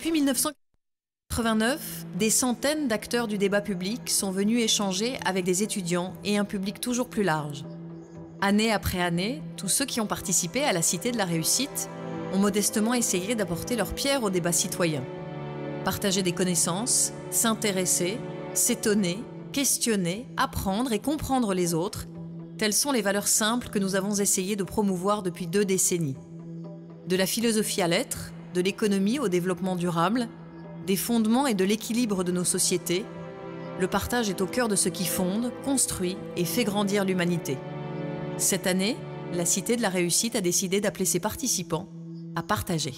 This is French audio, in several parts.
Depuis 1989, des centaines d'acteurs du débat public sont venus échanger avec des étudiants et un public toujours plus large. Année après année, tous ceux qui ont participé à la Cité de la Réussite ont modestement essayé d'apporter leur pierre au débat citoyen. Partager des connaissances, s'intéresser, s'étonner, questionner, apprendre et comprendre les autres, telles sont les valeurs simples que nous avons essayé de promouvoir depuis 2 décennies. De la philosophie à l'être, de l'économie au développement durable, des fondements et de l'équilibre de nos sociétés, le partage est au cœur de ce qui fonde, construit et fait grandir l'humanité. Cette année, la Cité de la Réussite a décidé d'appeler ses participants à partager.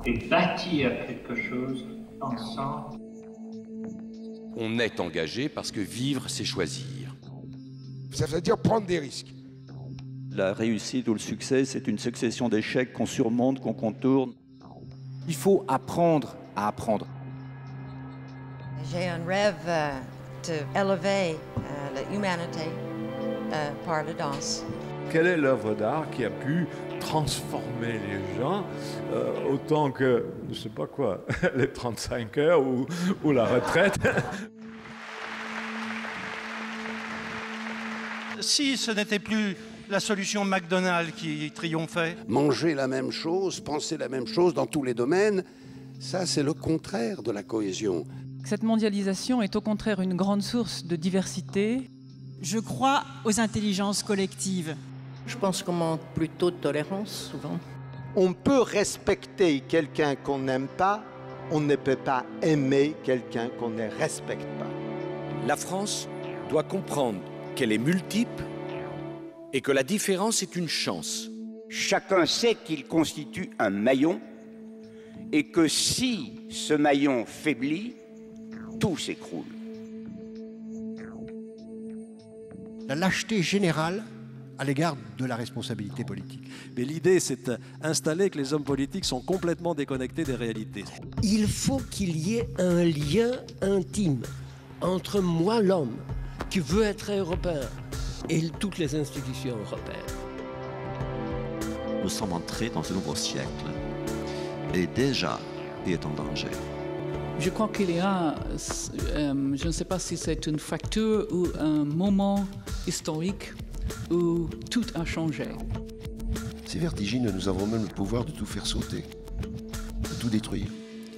Et bâtir quelque chose ensemble. On est engagé parce que vivre, c'est choisir. Ça veut dire prendre des risques. La réussite ou le succès, c'est une succession d'échecs qu'on surmonte, qu'on contourne. Il faut apprendre à apprendre. J'ai un rêve d'élever l'humanité par la danse. Quelle est l'œuvre d'art qui a pu transformer les gens autant que, je ne sais pas quoi, les 35 heures ou la retraite? Si ce n'était plus la solution McDonald's qui triomphait. Manger la même chose, penser la même chose dans tous les domaines, ça c'est le contraire de la cohésion. Cette mondialisation est au contraire une grande source de diversité. Je crois aux intelligences collectives. Je pense qu'on manque plutôt de tolérance, souvent. On peut respecter quelqu'un qu'on n'aime pas, on ne peut pas aimer quelqu'un qu'on ne respecte pas. La France doit comprendre qu'elle est multiple et que la différence est une chance. Chacun sait qu'il constitue un maillon et que si ce maillon faiblit, tout s'écroule. La lâcheté générale à l'égard de la responsabilité politique. Mais l'idée, c'est d'installer que les hommes politiques sont complètement déconnectés des réalités. Il faut qu'il y ait un lien intime entre moi, l'homme, qui veut être européen, et toutes les institutions européennes. Nous sommes entrés dans un nouveau siècle, et déjà, il est en danger. Je crois qu'il y a, je ne sais pas si c'est une fracture ou un moment historique où tout a changé. C'est vertigineux, nous avons même le pouvoir de tout faire sauter, de tout détruire.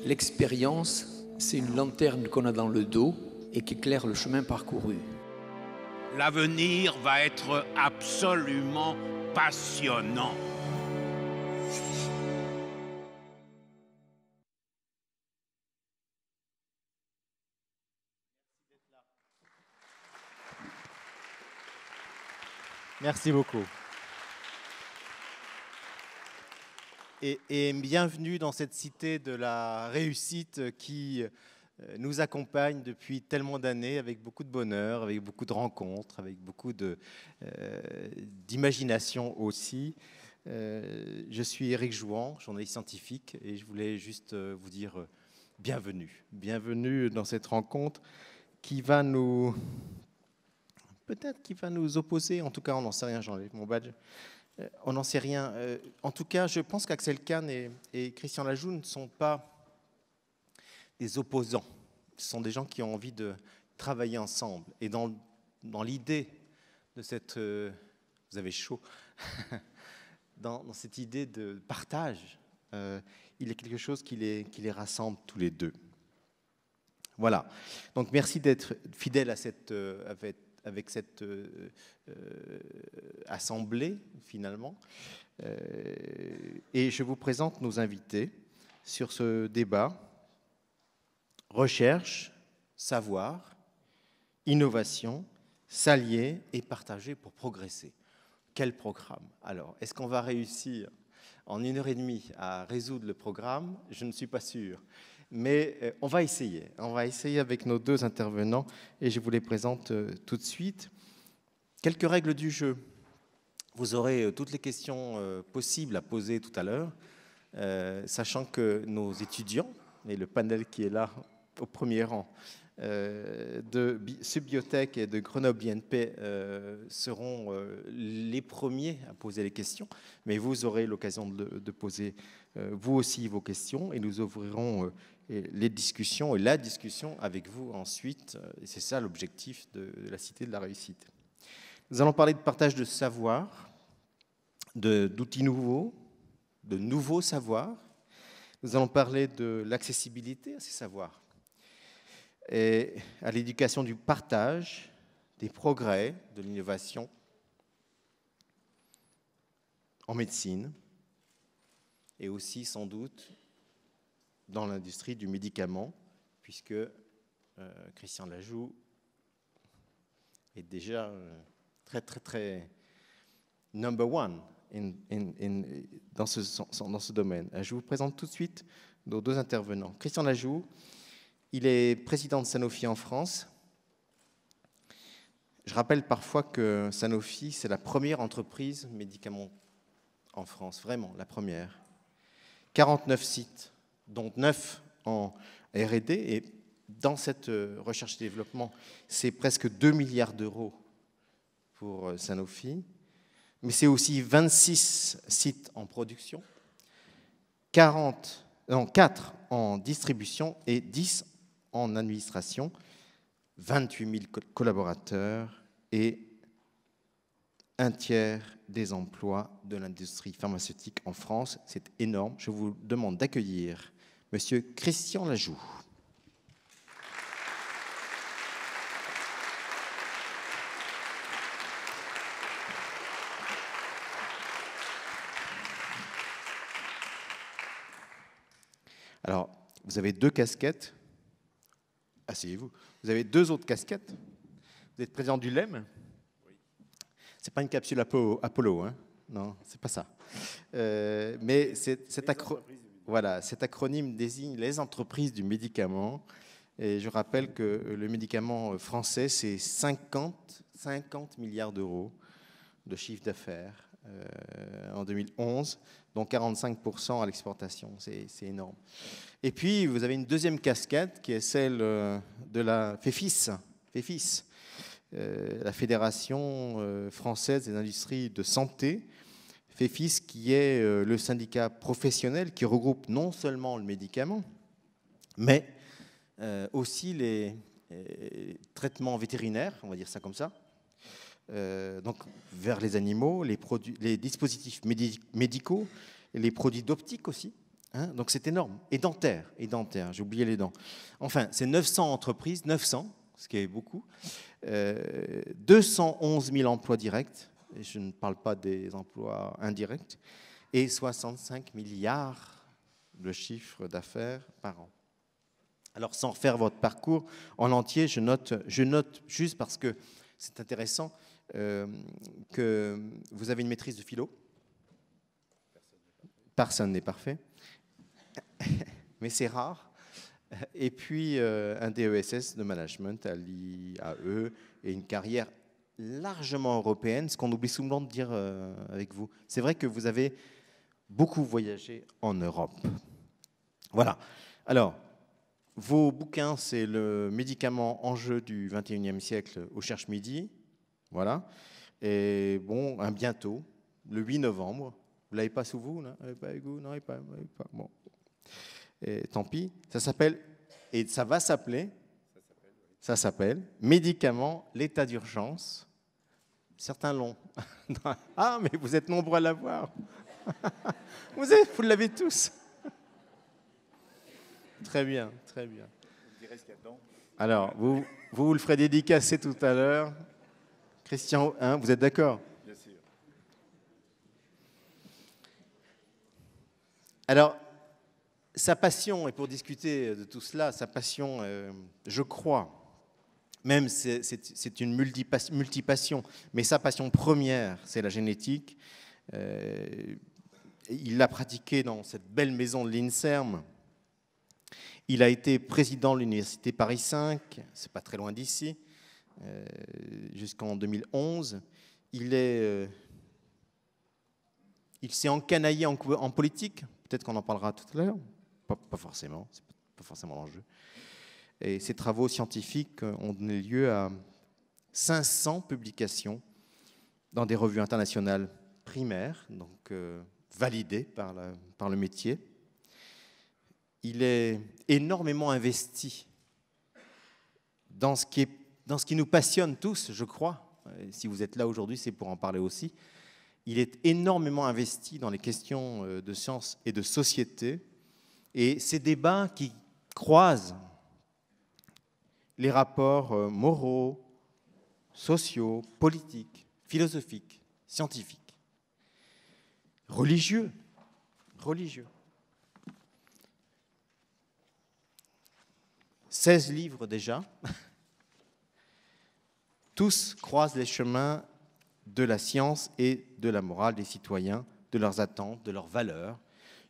L'expérience, c'est une lanterne qu'on a dans le dos et qui éclaire le chemin parcouru. L'avenir va être absolument passionnant. Merci beaucoup. Et bienvenue dans cette cité de la réussite qui nous accompagne depuis tellement d'années avec beaucoup de bonheur, avec beaucoup de rencontres, avec beaucoup d'imagination aussi. Je suis Éric Jouan, journaliste scientifique, et je voulais juste vous dire bienvenue. Bienvenue dans cette rencontre qui va nous... Peut-être qu'il va nous opposer, en tout cas on n'en sait rien, j'enlève mon badge, on n'en sait rien. En tout cas, je pense qu'Axel Kahn et Christian Lajoux ne sont pas des opposants, ce sont des gens qui ont envie de travailler ensemble. Et dans l'idée de cette... vous avez chaud. dans cette idée de partage, il y a quelque chose qui les rassemble tous les deux. Voilà. Donc merci d'être fidèle à avec cette assemblée, finalement. Et je vous présente nos invités sur ce débat. Recherche, savoir, innovation, s'allier et partager pour progresser. Quel programme? Alors, est-ce qu'on va réussir en 1h30 à résoudre le programme, je ne suis pas sûr. Mais on va essayer. On va essayer avec nos deux intervenants et je vous les présente tout de suite. Quelques règles du jeu. Vous aurez toutes les questions possibles à poser tout à l'heure, sachant que nos étudiants, et le panel qui est là au premier rang, de Subbiotech et de Grenoble INP seront les premiers à poser les questions, mais vous aurez l'occasion de poser vous aussi vos questions et nous ouvrirons les discussions et la discussion avec vous ensuite. Et c'est ça l'objectif de la Cité de la Réussite. Nous allons parler de partage de savoir, d'outils nouveaux, de nouveaux savoirs. Nous allons parler de l'accessibilité à ces savoirs et à l'éducation du partage, des progrès, de l'innovation en médecine et aussi sans doute dans l'industrie du médicament, puisque Christian Lajoux est déjà très number one dans ce domaine. Je vous présente tout de suite nos deux intervenants. Christian Lajoux, il est président de Sanofi en France. Je rappelle parfois que Sanofi, c'est la première entreprise médicament en France, vraiment la première. 49 sites, dont 9 en R&D, et dans cette recherche et développement, c'est presque 2 milliards d'euros pour Sanofi, mais c'est aussi 26 sites en production, 4 en distribution et 10 en administration, 28 000 collaborateurs et un tiers des emplois de l'industrie pharmaceutique en France. C'est énorme. Je vous demande d'accueillir Monsieur Christian Lajoux. Alors, vous avez deux casquettes. Asseyez-vous. Vous avez deux autres casquettes. Vous êtes président du LEM. Ce n'est pas une capsule Apollo, hein? Non, c'est pas ça. Mais cet acronyme désigne les entreprises du médicament. Et je rappelle que le médicament français, c'est 50 milliards d'euros de chiffre d'affaires en 2011, dont 45% à l'exportation. C'est énorme. Et puis, vous avez une deuxième casquette qui est celle de la FEFIS, la Fédération française des industries de santé, FEFIS, qui est le syndicat professionnel qui regroupe non seulement le médicament, mais aussi les traitements vétérinaires, on va dire ça comme ça, donc vers les animaux, les dispositifs médicaux, les produits d'optique aussi. Hein, donc c'est énorme. Et dentaire, j'ai oublié les dents. Enfin, c'est 900 entreprises, 900, ce qui est beaucoup, 211 000 emplois directs, et je ne parle pas des emplois indirects, et 65 milliards de chiffre d'affaires par an. Alors, sans refaire votre parcours en entier, je note juste parce que c'est intéressant que vous avez une maîtrise de philo. Personne n'est parfait. Mais c'est rare. Et puis un DESS de management à l'IAE et une carrière largement européenne, ce qu'on oublie souvent de dire avec vous. C'est vrai que vous avez beaucoup voyagé en Europe. Voilà. Alors, vos bouquins, c'est le médicament enjeu du 21e siècle au Cherche Midi. Voilà. Et bon, un bientôt, le 8 novembre. Vous ne l'avez pas sous vous, là? Pas avec vous? Non, pas. Bon. Et tant pis. Ça s'appelle, et ça va s'appeler, ça s'appelle Médicaments, l'état d'urgence. Certains l'ont. Ah, mais vous êtes nombreux à l'avoir. Vous l'avez tous. Très bien, très bien. Alors, vous le ferez dédicacer tout à l'heure. Christian, hein, vous êtes d'accord? Bien sûr. Alors, sa passion, et pour discuter de tout cela, sa passion, je crois, même c'est une multipassion, mais sa passion première, c'est la génétique. Et il l'a pratiqué dans cette belle maison de l'INSERM. Il a été président de l'Université Paris 5, c'est pas très loin d'ici, jusqu'en 2011. Il s'est encanaillé en politique, peut-être qu'on en parlera tout à l'heure, pas forcément, c'est pas forcément l'enjeu. Et ses travaux scientifiques ont donné lieu à 500 publications dans des revues internationales primaires, donc validées par le métier. Il est énormément investi dans ce qui nous passionne tous, je crois. Et si vous êtes là aujourd'hui, c'est pour en parler aussi. Il est énormément investi dans les questions de sciences et de société. Et ces débats qui croisent les rapports moraux, sociaux, politiques, philosophiques, scientifiques, religieux. 16 livres déjà. Tous croisent les chemins de la science et de la morale des citoyens, de leurs attentes, de leurs valeurs.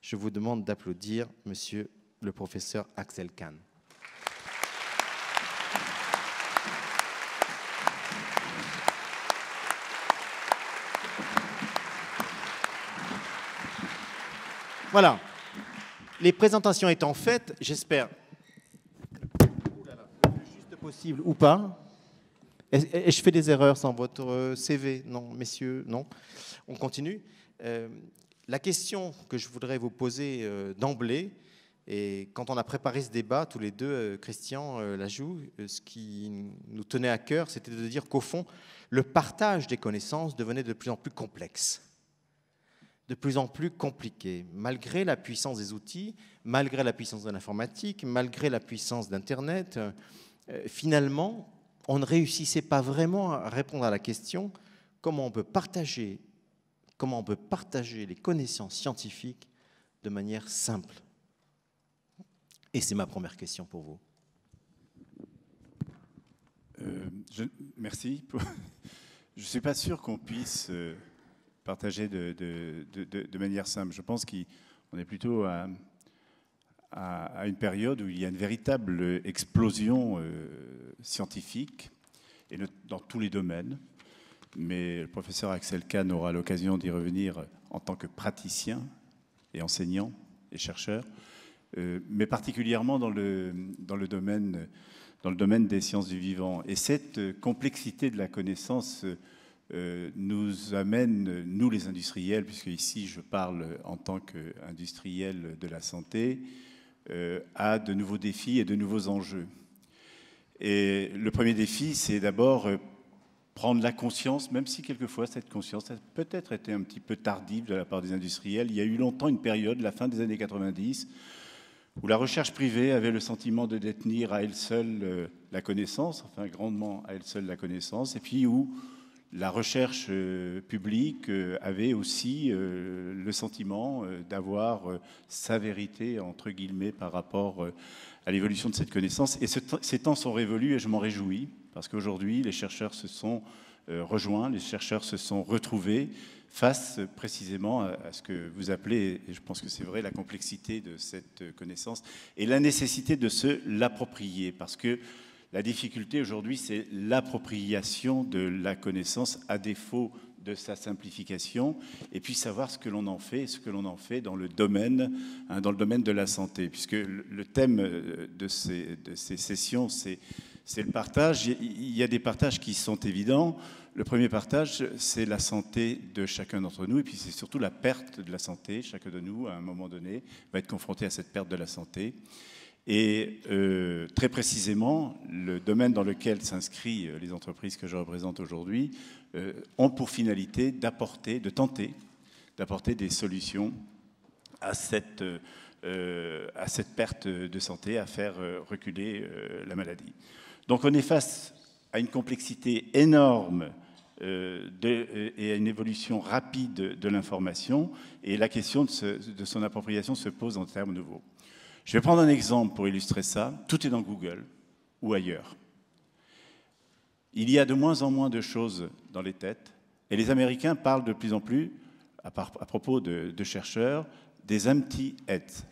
Je vous demande d'applaudir monsieur le professeur Axel Kahn. Voilà. Les présentations étant faites, j'espère le juste possible ou pas. Et je fais des erreurs sans votre CV? Non, messieurs, non. On continue. La question que je voudrais vous poser d'emblée, et quand on a préparé ce débat, tous les deux, Christian Lajoux, ce qui nous tenait à cœur, c'était de dire qu'au fond, le partage des connaissances devenait de plus en plus complexe, de plus en plus compliqué. Malgré la puissance des outils, malgré la puissance de l'informatique, malgré la puissance d'Internet, finalement, on ne réussissait pas vraiment à répondre à la question comment on peut partager les connaissances scientifiques de manière simple. Et c'est ma première question pour vous. Merci. Je ne suis pas sûr qu'on puisse partager de manière simple. Je pense qu'on est plutôt à une période où il y a une véritable explosion scientifique, et dans tous les domaines. Mais le professeur Axel Kahn aura l'occasion d'y revenir en tant que praticien et enseignant et chercheur, mais particulièrement dans le domaine des sciences du vivant. Et cette complexité de la connaissance nous amène, nous les industriels, puisque ici je parle en tant qu'industriel de la santé, à de nouveaux défis et de nouveaux enjeux. Et le premier défi, c'est d'abord prendre la conscience, même si quelquefois cette conscience a peut-être été un petit peu tardive de la part des industriels. Il y a eu longtemps une période, la fin des années 90, où la recherche privée avait le sentiment de détenir à elle seule la connaissance, enfin grandement à elle seule la connaissance, et puis où la recherche publique avait aussi le sentiment d'avoir sa vérité, entre guillemets, par rapport à l'évolution de cette connaissance. Et ces temps sont révolus et je m'en réjouis, parce qu'aujourd'hui, les chercheurs se sont rejoints, les chercheurs se sont retrouvés face précisément à ce que vous appelez, et je pense que c'est vrai, la complexité de cette connaissance et la nécessité de se l'approprier, parce que la difficulté aujourd'hui, c'est l'appropriation de la connaissance à défaut de sa simplification, et puis savoir ce que l'on en fait, dans le domaine de la santé, puisque le thème de ces sessions, c'est le partage. Il y a des partages qui sont évidents. Le premier partage, c'est la santé de chacun d'entre nous, et puis c'est surtout la perte de la santé. Chacun de nous, à un moment donné, va être confronté à cette perte de la santé. Et très précisément, le domaine dans lequel s'inscrivent les entreprises que je représente aujourd'hui ont pour finalité de tenter d'apporter des solutions à cette perte de santé, à faire reculer la maladie. Donc on est face à une complexité énorme et à une évolution rapide de l'information, et la question de son appropriation se pose en termes nouveaux. Je vais prendre un exemple pour illustrer ça. Tout est dans Google ou ailleurs. Il y a de moins en moins de choses dans les têtes, et les Américains parlent de plus en plus à propos de chercheurs, des empty heads,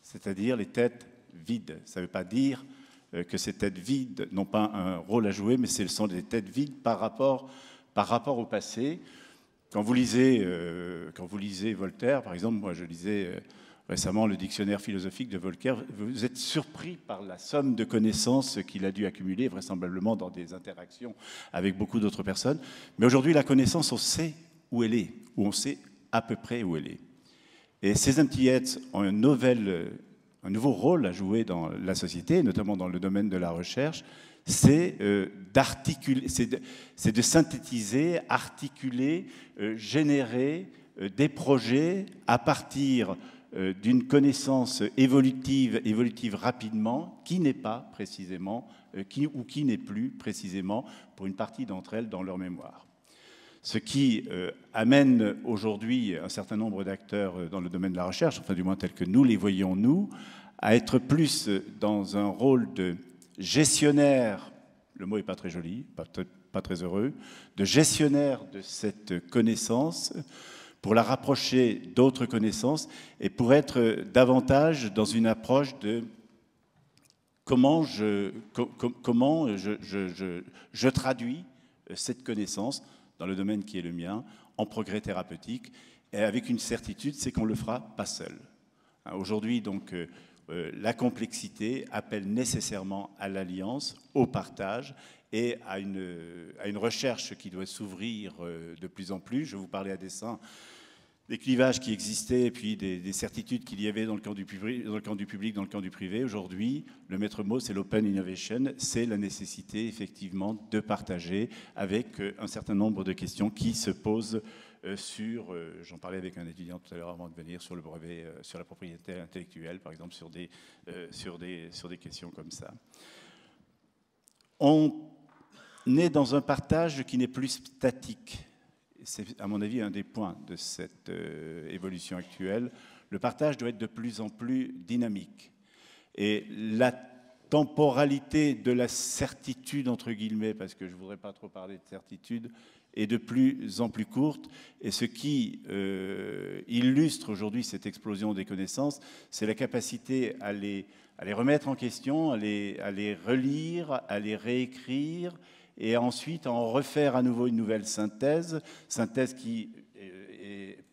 c'est-à-dire les têtes vides. Ça ne veut pas dire que ces têtes vides n'ont pas un rôle à jouer, mais ce sont des têtes vides par rapport au passé. Quand vous lisez Voltaire, par exemple, moi je lisais récemment le dictionnaire philosophique de Voltaire, vous êtes surpris par la somme de connaissances qu'il a dû accumuler, vraisemblablement dans des interactions avec beaucoup d'autres personnes. Mais aujourd'hui, la connaissance, on sait où elle est, ou on sait à peu près où elle est. Et ces empty heads ont un nouveau rôle à jouer dans la société, notamment dans le domaine de la recherche, c'est de synthétiser, articuler, générer des projets à partir d'une connaissance évolutive rapidement, qui n'est pas précisément, qui n'est plus précisément, pour une partie d'entre elles, dans leur mémoire. Ce qui amène aujourd'hui un certain nombre d'acteurs dans le domaine de la recherche, enfin du moins tel que nous les voyons nous, à être plus dans un rôle de gestionnaire, le mot n'est pas très joli, pas très heureux, de gestionnaire de cette connaissance, pour la rapprocher d'autres connaissances et pour être davantage dans une approche de comment je traduis cette connaissance dans le domaine qui est le mien en progrès thérapeutique, et avec une certitude, c'est qu'on ne le fera pas seul. Aujourd'hui, donc, la complexité appelle nécessairement à l'alliance, au partage et à une recherche qui doit s'ouvrir de plus en plus. Je vous parlais à dessein des clivages qui existaient et puis des certitudes qu'il y avait dans le camp du public, dans le camp du privé. Aujourd'hui, le maître mot, c'est l'open innovation, c'est la nécessité effectivement de partager avec un certain nombre de questions qui se posent sur, j'en parlais avec un étudiant tout à l'heure avant de venir, sur le brevet, sur la propriété intellectuelle, par exemple, sur des questions comme ça. On est dans un partage qui n'est plus statique. C'est, à mon avis, un des points de cette évolution actuelle. Le partage doit être de plus en plus dynamique. Et la temporalité de la certitude, entre guillemets, parce que je ne voudrais pas trop parler de certitude, est de plus en plus courte. Et ce qui illustre aujourd'hui cette explosion des connaissances, c'est la capacité à les remettre en question, à les relire, à les réécrire, et ensuite en refaire à nouveau une nouvelle synthèse qui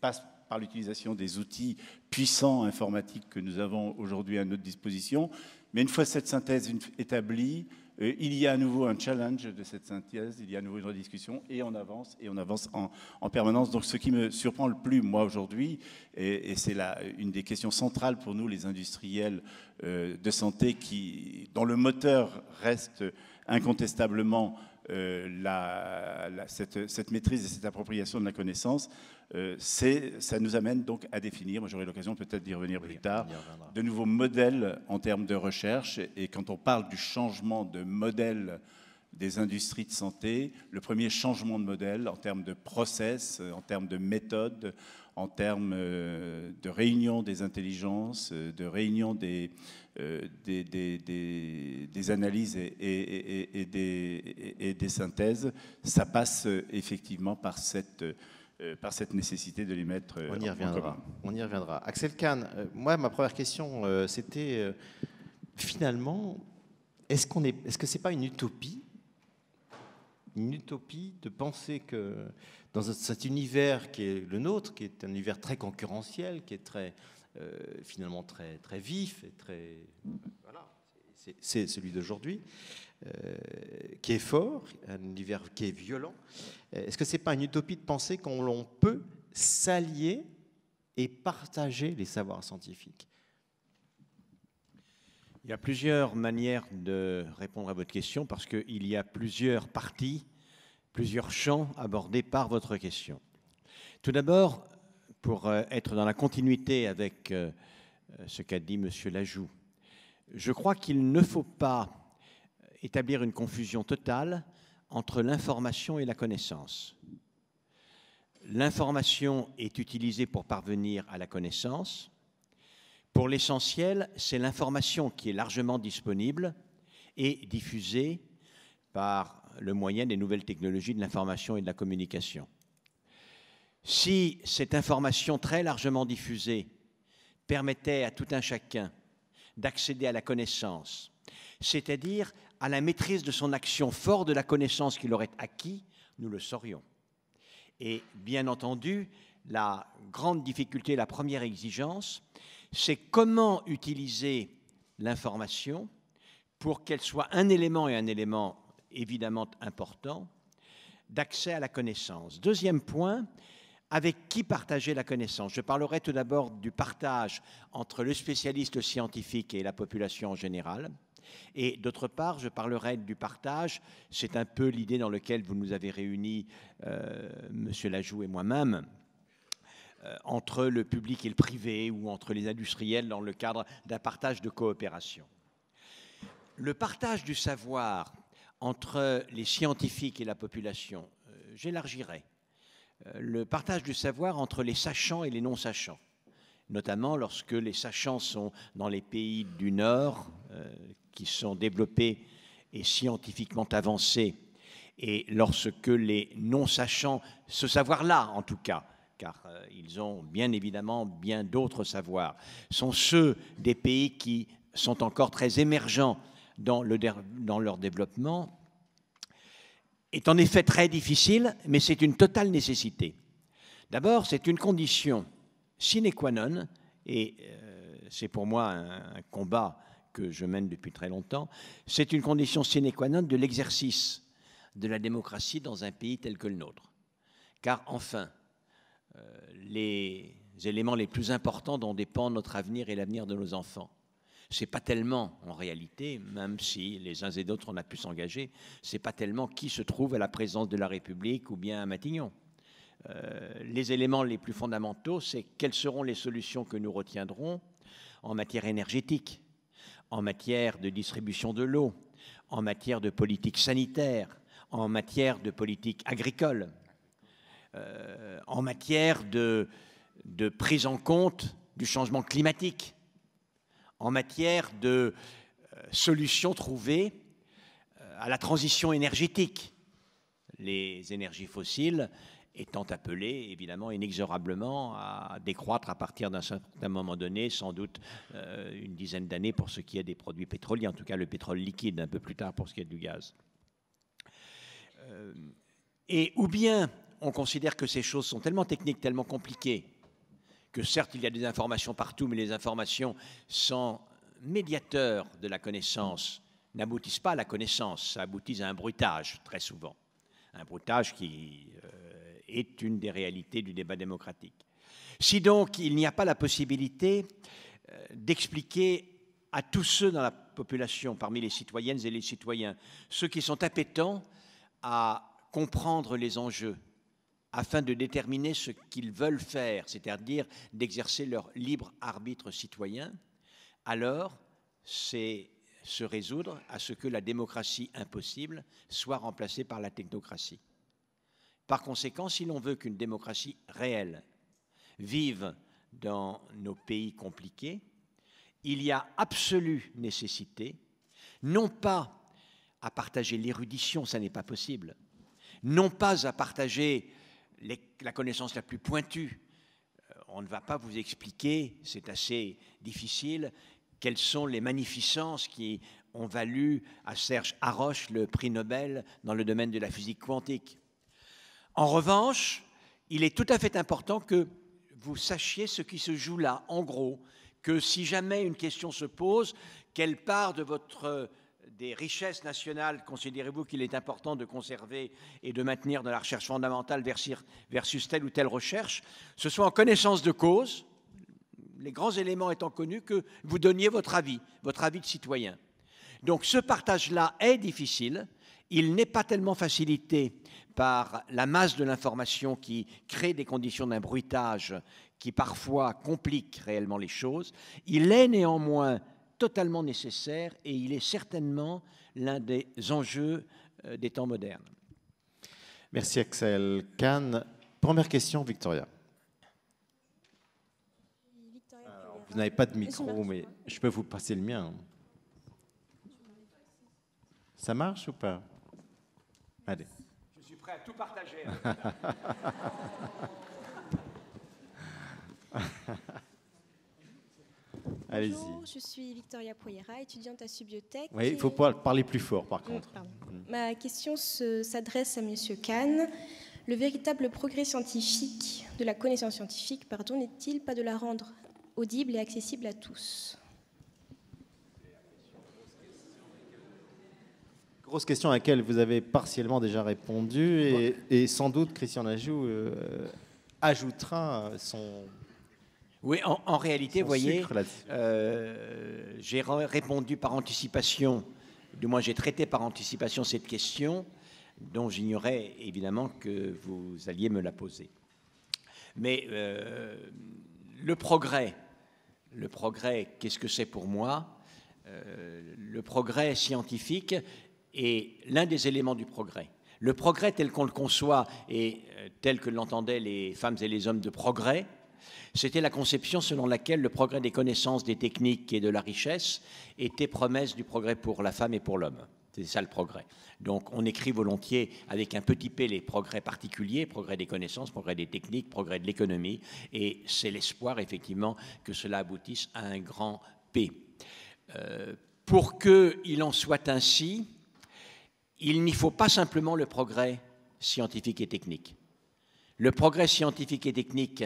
passe par l'utilisation des outils puissants informatiques que nous avons aujourd'hui à notre disposition. Mais une fois cette synthèse établie, il y a à nouveau un challenge de cette synthèse, il y a à nouveau une rediscussion, et on avance en permanence. Donc ce qui me surprend le plus, moi, aujourd'hui, et c'est une des questions centrales pour nous, les industriels de santé, dont le moteur reste incontestablement cette maîtrise et cette appropriation de la connaissance, ça nous amène donc à définir, moi j'aurai l'occasion peut-être d'y revenir plus tard, de nouveaux modèles en termes de recherche. Et quand on parle du changement de modèle des industries de santé, le premier changement de modèle en termes de process, en termes de méthode, en termes de réunion des intelligences, de réunion des analyses et des synthèses, ça passe effectivement par cette nécessité de les mettre en commun. On y reviendra. Axel Kahn, moi, ma première question, c'était finalement, est-ce que ce n'est pas une utopie de penser que dans cet univers qui est le nôtre, qui est un univers très concurrentiel, qui est finalement très vif et très, voilà, c'est celui d'aujourd'hui, qui est fort, un univers qui est violent. Est-ce que ce n'est pas une utopie de penser qu'on peut s'allier et partager les savoirs scientifiques? Il y a plusieurs manières de répondre à votre question parce qu'il y a plusieurs parties, plusieurs champs abordés par votre question. Tout d'abord, pour être dans la continuité avec ce qu'a dit M. Lajoux, je crois qu'il ne faut pas établir une confusion totale entre l'information et la connaissance. L'information est utilisée pour parvenir à la connaissance. Pour l'essentiel, c'est l'information qui est largement disponible et diffusée par le moyen des nouvelles technologies de l'information et de la communication. Si cette information très largement diffusée permettait à tout un chacun d'accéder à la connaissance, c'est-à-dire à la maîtrise de son action, fort de la connaissance qu'il aurait acquis, nous le saurions. Et bien entendu, la grande difficulté, la première exigence, c'est comment utiliser l'information pour qu'elle soit un élément, et un élément évidemment important, d'accès à la connaissance. Deuxième point, avec qui partager la connaissance? Je parlerai tout d'abord du partage entre le spécialiste scientifique et la population en général. Et d'autre part, je parlerai du partage, c'est un peu l'idée dans laquelle vous nous avez réunis, Monsieur Lajoux et moi-même, entre le public et le privé ou entre les industriels dans le cadre d'un partage de coopération. Le partage du savoir entre les scientifiques et la population, j'élargirai. Le partage du savoir entre les sachants et les non-sachants, notamment lorsque les sachants sont dans les pays du Nord, qui sont développés et scientifiquement avancés, et lorsque les non-sachants, ce savoir-là en tout cas, car ils ont bien évidemment bien d'autres savoirs, sont ceux des pays qui sont encore très émergents dans leur développement, est en effet très difficile, mais c'est une totale nécessité. D'abord, c'est une condition sine qua non, et c'est pour moi un combat que je mène depuis très longtemps, c'est une condition sine qua non de l'exercice de la démocratie dans un pays tel que le nôtre. Car enfin, les éléments les plus importants dont dépend notre avenir et l'avenir de nos enfants, c'est pas tellement, en réalité, même si les uns et d'autres on a pu s'engager, c'est pas tellement qui se trouve à la présidence de la République ou bien à Matignon. Les éléments les plus fondamentaux, c'est quelles seront les solutions que nous retiendrons en matière énergétique, en matière de distribution de l'eau, en matière de politique sanitaire, en matière de politique agricole, en matière de prise en compte du changement climatique, en matière de solutions trouvées à la transition énergétique, les énergies fossiles étant appelées évidemment inexorablement à décroître à partir d'un certain moment donné, sans doute une dizaine d'années pour ce qui est des produits pétroliers, en tout cas le pétrole liquide, un peu plus tard pour ce qui est du gaz. Et ou bien on considère que ces choses sont tellement techniques, tellement compliquées, que certes il y a des informations partout, mais les informations sans médiateur de la connaissance n'aboutissent pas à la connaissance, ça aboutit à un bruitage très souvent, un bruitage qui est une des réalités du débat démocratique. Si donc il n'y a pas la possibilité d'expliquer à tous ceux dans la population, parmi les citoyennes et les citoyens, ceux qui sont appétents à comprendre les enjeux, afin de déterminer ce qu'ils veulent faire, c'est-à-dire d'exercer leur libre arbitre citoyen, alors c'est se résoudre à ce que la démocratie impossible soit remplacée par la technocratie. Par conséquent, si l'on veut qu'une démocratie réelle vive dans nos pays compliqués, il y a absolue nécessité, non pas à partager l'érudition, ça n'est pas possible, non pas à partager la connaissance la plus pointue. On ne va pas vous expliquer, c'est assez difficile, quelles sont les magnificences qui ont valu à Serge Haroche le prix Nobel dans le domaine de la physique quantique. En revanche, il est tout à fait important que vous sachiez ce qui se joue là, en gros, que si jamais une question se pose, quelle part de des richesses nationales considérez-vous qu'il est important de conserver et de maintenir dans la recherche fondamentale versus telle ou telle recherche, ce soit en connaissance de cause, les grands éléments étant connus, que vous donniez votre avis de citoyen. Donc ce partage-là est difficile, il n'est pas tellement facilité par la masse de l'information qui crée des conditions d'un bruitage qui parfois compliquent réellement les choses, il est néanmoins totalement nécessaire et il est certainement l'un des enjeux des temps modernes. Merci Axel Kahn. Première question, Victoria. Alors, vous n'avez pas de micro, mais je peux vous passer le mien. Ça marche ou pas? Allez. Je suis prêt à tout partager. Allez-y. Bonjour, je suis Victoria Poyera, étudiante à Subiotech. Oui, il faut parler plus fort par contre. Ma question s'adresse à Monsieur Kahn. Le véritable progrès scientifique, de la connaissance scientifique, n'est-il pas de la rendre audible et accessible à tous? Grosse question à laquelle vous avez partiellement déjà répondu et sans doute Christian Najou ajoutera son... Oui, en réalité, vous voyez, j'ai répondu par anticipation, du moins j'ai traité par anticipation cette question dont j'ignorais évidemment que vous alliez me la poser. Mais le progrès, qu'est-ce que c'est pour moi? Le progrès scientifique est l'un des éléments du progrès. Le progrès tel qu'on le conçoit et tel que l'entendaient les femmes et les hommes de progrès, c'était la conception selon laquelle le progrès des connaissances, des techniques et de la richesse était promesse du progrès pour la femme et pour l'homme. C'est ça le progrès. Donc on écrit volontiers avec un petit p les progrès particuliers, progrès des connaissances, progrès des techniques, progrès de l'économie, et c'est l'espoir effectivement que cela aboutisse à un grand P. Pour qu'il en soit ainsi, il n'y faut pas simplement le progrès scientifique et technique. Le progrès scientifique et technique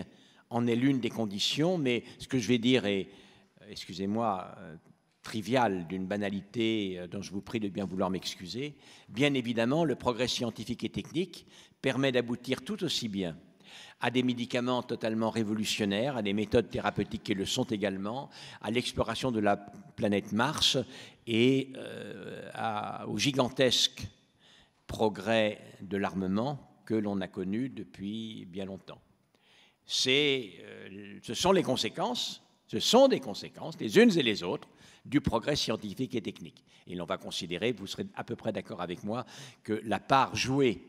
en est l'une des conditions, mais ce que je vais dire est, excusez-moi, trivial, d'une banalité dont je vous prie de bien vouloir m'excuser. Bien évidemment, le progrès scientifique et technique permet d'aboutir tout aussi bien à des médicaments totalement révolutionnaires, à des méthodes thérapeutiques qui le sont également, à l'exploration de la planète Mars et au gigantesque progrès de l'armement que l'on a connu depuis bien longtemps. Ce sont les conséquences, les unes et les autres, du progrès scientifique et technique. Et l'on va considérer, vous serez à peu près d'accord avec moi, que la part jouée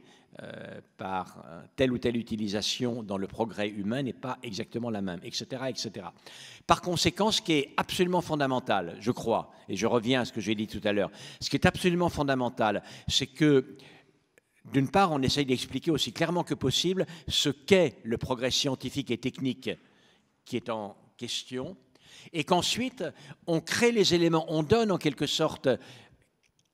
par telle ou telle utilisation dans le progrès humain n'est pas exactement la même, etc., etc. Par conséquent, ce qui est absolument fondamental, je crois, et je reviens à ce que j'ai dit tout à l'heure, ce qui est absolument fondamental, c'est que d'une part, on essaye d'expliquer aussi clairement que possible ce qu'est le progrès scientifique et technique qui est en question, et qu'ensuite, on crée les éléments, on donne en quelque sorte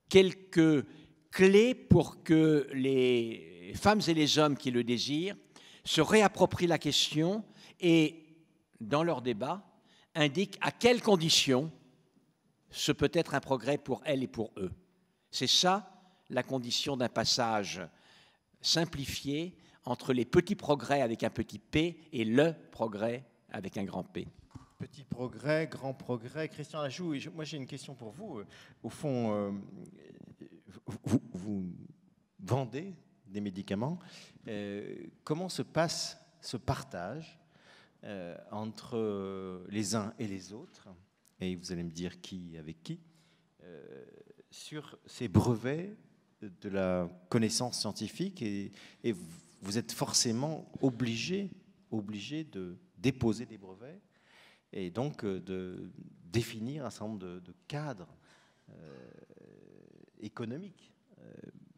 quelques clés pour que les femmes et les hommes qui le désirent se réapproprient la question et, dans leur débat, indiquent à quelles conditions ce peut être un progrès pour elles et pour eux. C'est ça la condition d'un passage simplifié entre les petits progrès avec un petit p et le progrès avec un grand P. Petit progrès, grand progrès. Christian Najou, moi j'ai une question pour vous. Au fond, vous vendez des médicaments. Comment se passe ce partage entre les uns et les autres? Et vous allez me dire qui avec qui, sur ces brevets de la connaissance scientifique, et vous êtes forcément obligé de déposer des brevets et donc de définir un certain nombre de cadres économiques,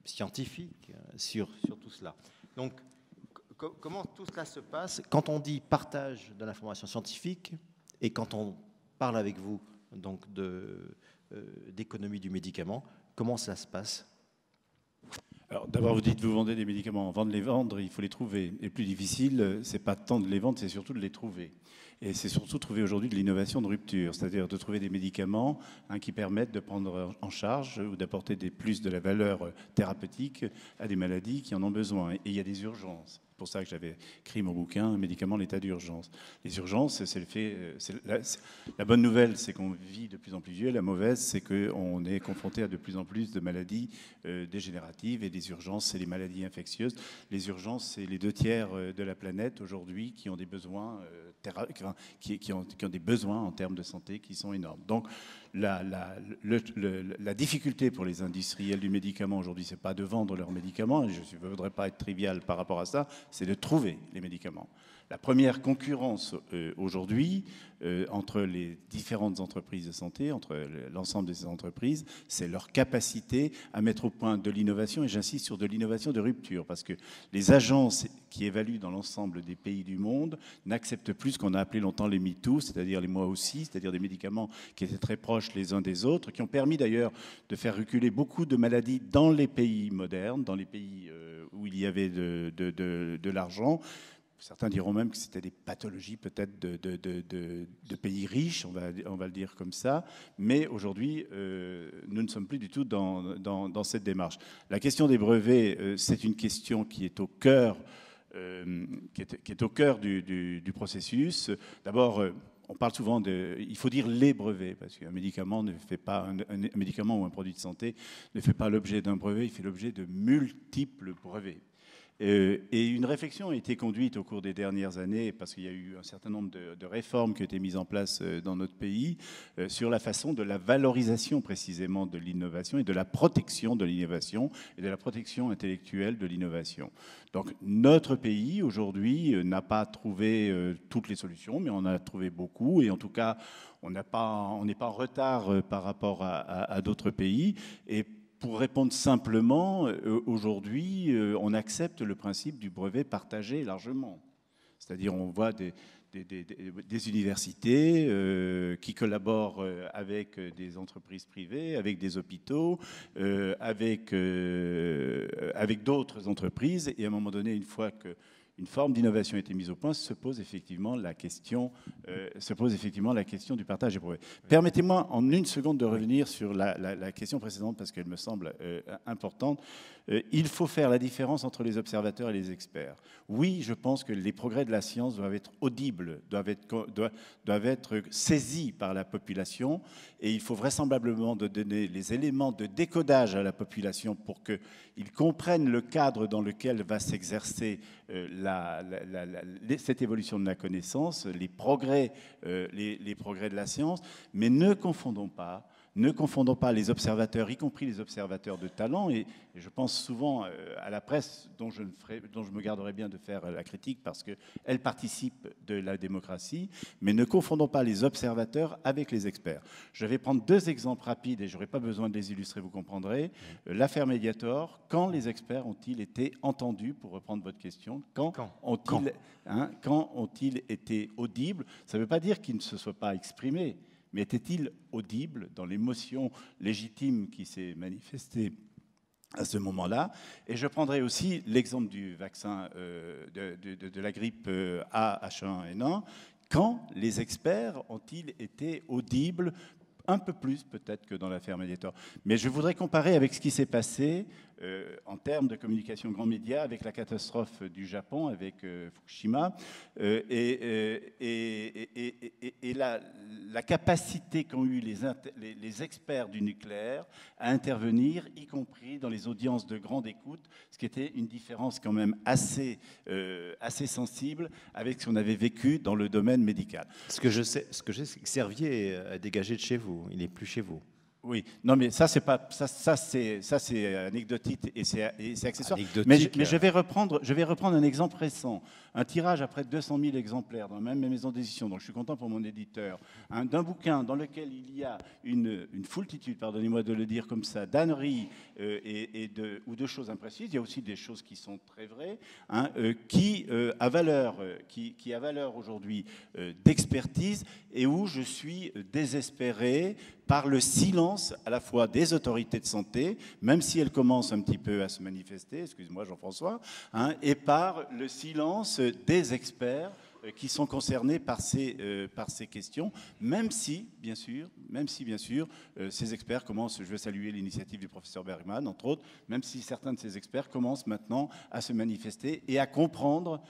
scientifiques sur tout cela. Donc, comment tout cela se passe quand on dit partage de l'information scientifique et quand on parle avec vous donc d'économie du médicament, comment ça se passe? Alors d'abord, vous dites vous vendez des médicaments. Avant de les vendre, il faut les trouver. Et le plus difficile, c'est pas tant de les vendre, c'est surtout de les trouver. Et c'est surtout trouver aujourd'hui de l'innovation de rupture, c'est-à-dire de trouver des médicaments qui permettent de prendre en charge ou d'apporter plus de la valeur thérapeutique à des maladies qui en ont besoin. Et il y a des urgences. C'est pour ça que j'avais écrit mon bouquin « Médicaments, l'état d'urgence ». Les urgences, c'est le fait. La bonne nouvelle, c'est qu'on vit de plus en plus vieux. La mauvaise, c'est qu'on est confronté à de plus en plus de maladies dégénératives. Et les urgences, c'est les maladies infectieuses. Les urgences, c'est les 2/3 de la planète aujourd'hui qui ont des besoins, qui ont des besoins en termes de santé qui sont énormes. Donc, la difficulté pour les industriels du médicament aujourd'hui, c'est pas de vendre leurs médicaments. Je ne voudrais pas être trivial par rapport à ça. C'est de trouver les médicaments. La première concurrence aujourd'hui entre les différentes entreprises de santé, entre l'ensemble de ces entreprises, c'est leur capacité à mettre au point de l'innovation, et j'insiste sur de l'innovation de rupture, parce que les agences qui évaluent dans l'ensemble des pays du monde n'acceptent plus ce qu'on a appelé longtemps les MeToo, c'est-à-dire les moi aussi, c'est-à-dire des médicaments qui étaient très proches les uns des autres, qui ont permis d'ailleurs de faire reculer beaucoup de maladies dans les pays modernes, dans les pays où il y avait de l'argent. Certains diront même que c'était des pathologies peut-être de pays riches, on va le dire comme ça. Mais aujourd'hui, nous ne sommes plus du tout dans cette démarche. La question des brevets, c'est une question qui est au cœur, qui est au cœur du processus. D'abord, on parle souvent il faut dire les brevets, parce qu'un médicament ne fait pas, un médicament ou un produit de santé ne fait pas l'objet d'un brevet, il fait l'objet de multiples brevets. Et une réflexion a été conduite au cours des dernières années, parce qu'il y a eu un certain nombre de réformes qui ont été mises en place dans notre pays, sur la façon de la valorisation précisément de l'innovation et de la protection de l'innovation et de la protection intellectuelle de l'innovation. Donc notre pays aujourd'hui n'a pas trouvé toutes les solutions, mais on a trouvé beaucoup, et en tout cas on n'est pas en retard par rapport à d'autres pays. Et pour répondre simplement, aujourd'hui, on accepte le principe du brevet partagé largement. C'est-à-dire, on voit des universités qui collaborent avec des entreprises privées, avec des hôpitaux, avec d'autres entreprises. Et à un moment donné, une fois qu'une forme d'innovation a été mise au point, se pose effectivement la question du partage des brevets. Permettez-moi en une seconde de revenir sur la question précédente, parce qu'elle me semble importante. Il faut faire la différence entre les observateurs et les experts. Oui, je pense que les progrès de la science doivent être audibles, doivent être saisis par la population, et il faut vraisemblablement donner les éléments de décodage à la population pour qu'ils comprennent le cadre dans lequel va s'exercer cette évolution de la connaissance, les progrès de la science, mais ne confondons pas les observateurs, y compris les observateurs de talent, et je pense souvent à la presse, dont je me garderai bien de faire la critique parce qu'elle participe de la démocratie, mais ne confondons pas les observateurs avec les experts. Je vais prendre deux exemples rapides et je n'aurai pas besoin de les illustrer, vous comprendrez. L'affaire Mediator, quand les experts ont-ils été entendus, pour reprendre votre question, quand ont-ils été audibles? Ça ne veut pas dire qu'ils ne se soient pas exprimés, mais était-il audible dans l'émotion légitime qui s'est manifestée à ce moment-là? Et je prendrai aussi l'exemple du vaccin de la grippe A, H1N1. Quand les experts ont-ils été audibles, un peu plus peut-être que dans l'affaire Mediator? Mais je voudrais comparer avec ce qui s'est passé en termes de communication grand média avec la catastrophe du Japon, avec Fukushima, et la capacité qu'ont eu les experts du nucléaire à intervenir, y compris dans les audiences de grande écoute, ce qui était une différence quand même assez sensible avec ce qu'on avait vécu dans le domaine médical. Ce que je sais, c'est que Servier a dégagé de chez vous, il n'est plus chez vous. Oui, non, mais ça c'est anecdotique et c'est accessoire. Mais je vais reprendre un exemple récent, un tirage à près de 200 000 exemplaires dans même mes maisons d'édition. Donc je suis content pour mon éditeur, d'un bouquin dans lequel il y a une foultitude, pardonnez-moi de le dire comme ça, d'âneries ou de choses imprécises. Il y a aussi des choses qui sont très vraies, qui a valeur aujourd'hui d'expertise, et où je suis désespéré par le silence à la fois des autorités de santé, même si elles commencent un petit peu à se manifester, excuse-moi Jean-François, et par le silence des experts qui sont concernés par ces questions, même si, bien sûr, ces experts commencent, je veux saluer l'initiative du professeur Bergman, entre autres, même si certains de ces experts commencent maintenant à se manifester et à comprendre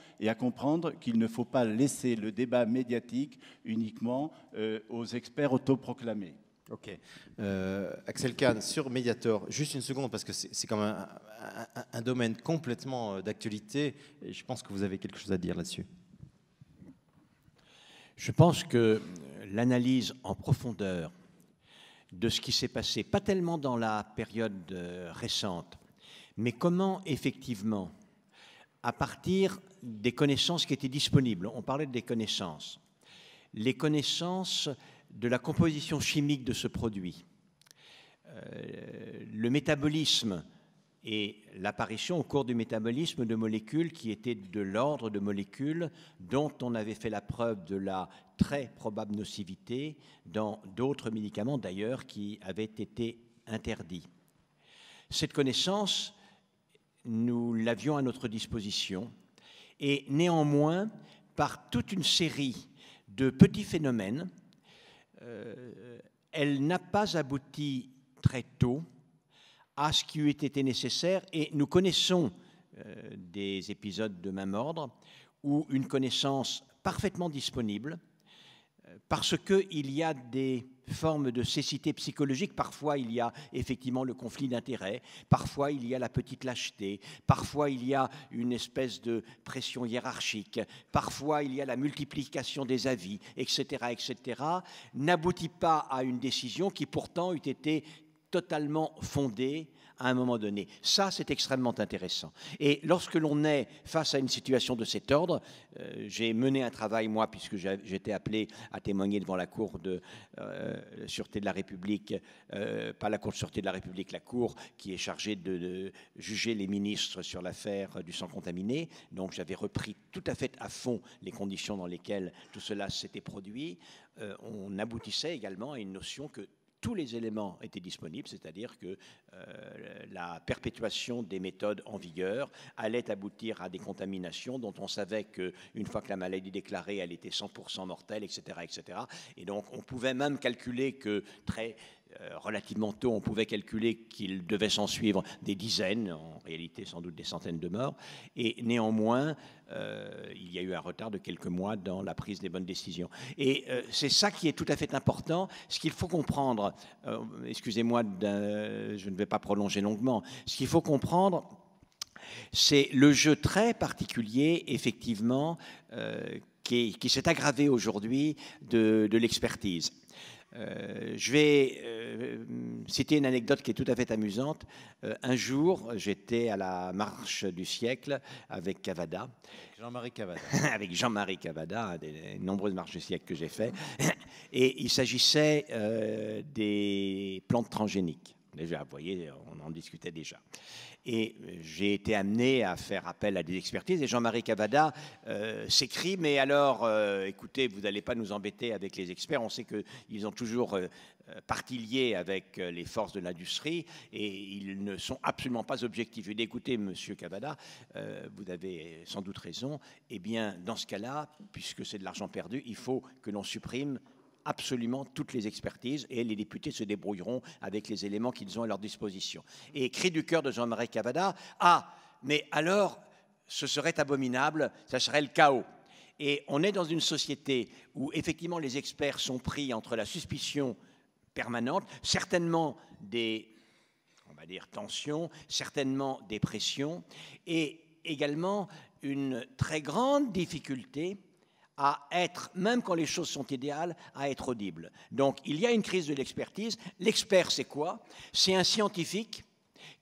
qu'il ne faut pas laisser le débat médiatique uniquement aux experts autoproclamés. Ok. Axel Kahn, sur Mediator, juste une seconde, parce que c'est quand même un domaine complètement d'actualité, et je pense que vous avez quelque chose à dire là-dessus. Je pense que l'analyse en profondeur de ce qui s'est passé, pas tellement dans la période récente, mais comment effectivement à partir des connaissances qui étaient disponibles. On parlait des connaissances. Les connaissances de la composition chimique de ce produit, le métabolisme et l'apparition au cours du métabolisme de molécules qui étaient de l'ordre de molécules dont on avait fait la preuve de la très probable nocivité dans d'autres médicaments d'ailleurs qui avaient été interdits. Cette connaissance, nous l'avions à notre disposition et néanmoins, par toute une série de petits phénomènes, elle n'a pas abouti très tôt à ce qui eût été nécessaire et nous connaissons des épisodes de même ordre où une connaissance parfaitement disponible, parce qu'il y a des formes de cécité psychologique, parfois il y a effectivement le conflit d'intérêts, parfois il y a la petite lâcheté, parfois il y a une espèce de pression hiérarchique, parfois il y a la multiplication des avis, etc., etc., n'aboutit pas à une décision qui pourtant eût été totalement fondée à un moment donné. Ça, c'est extrêmement intéressant. Et lorsque l'on est face à une situation de cet ordre, j'ai mené un travail, moi, puisque j'étais appelé à témoigner devant la Cour de Sûreté de la République, pas la Cour de Sûreté de la République, la Cour qui est chargée de juger les ministres sur l'affaire du sang contaminé. Donc j'avais repris tout à fait à fond les conditions dans lesquelles tout cela s'était produit. On aboutissait également à une notion que tous les éléments étaient disponibles, c'est-à-dire que la perpétuation des méthodes en vigueur allait aboutir à des contaminations dont on savait qu'une fois que la maladie déclarée, elle était 100% mortelle, etc., etc. Et donc, on pouvait même calculer que relativement tôt, on pouvait calculer qu'il devait s'en suivre des dizaines, en réalité sans doute des centaines de morts. Et néanmoins, il y a eu un retard de quelques mois dans la prise des bonnes décisions. Et c'est ça qui est tout à fait important. Ce qu'il faut comprendre, excusez-moi, je ne vais pas prolonger longuement, ce qu'il faut comprendre, c'est le jeu très particulier, effectivement, qui s'est aggravé aujourd'hui de l'expertise. Je vais citer une anecdote qui est tout à fait amusante. Un jour, j'étais à la marche du siècle avec Cavada. Jean-Marie Cavada. Avec Jean-Marie Cavada, des nombreuses marches du siècle que j'ai fait. Et il s'agissait des plantes transgéniques. Déjà, vous voyez, on en discutait déjà. Et j'ai été amené à faire appel à des expertises. Et Jean-Marie Cavada s'écrie, mais alors, écoutez, vous n'allez pas nous embêter avec les experts. On sait qu'ils ont toujours partie liée avec les forces de l'industrie et ils ne sont absolument pas objectifs. Et d'écouter, monsieur Cavada, vous avez sans doute raison. Eh bien, dans ce cas-là, puisque c'est de l'argent perdu, il faut que l'on supprime absolument toutes les expertises et les députés se débrouilleront avec les éléments qu'ils ont à leur disposition. Et cri du cœur de Jean-Marie Cavada, ah, mais alors, ce serait abominable, ça serait le chaos. Et on est dans une société où effectivement les experts sont pris entre la suspicion permanente, certainement des, on va dire, tensions, certainement des pressions, et également une très grande difficulté à être, même quand les choses sont idéales, à être audible. Donc, il y a une crise de l'expertise. L'expert, c'est quoi? C'est un scientifique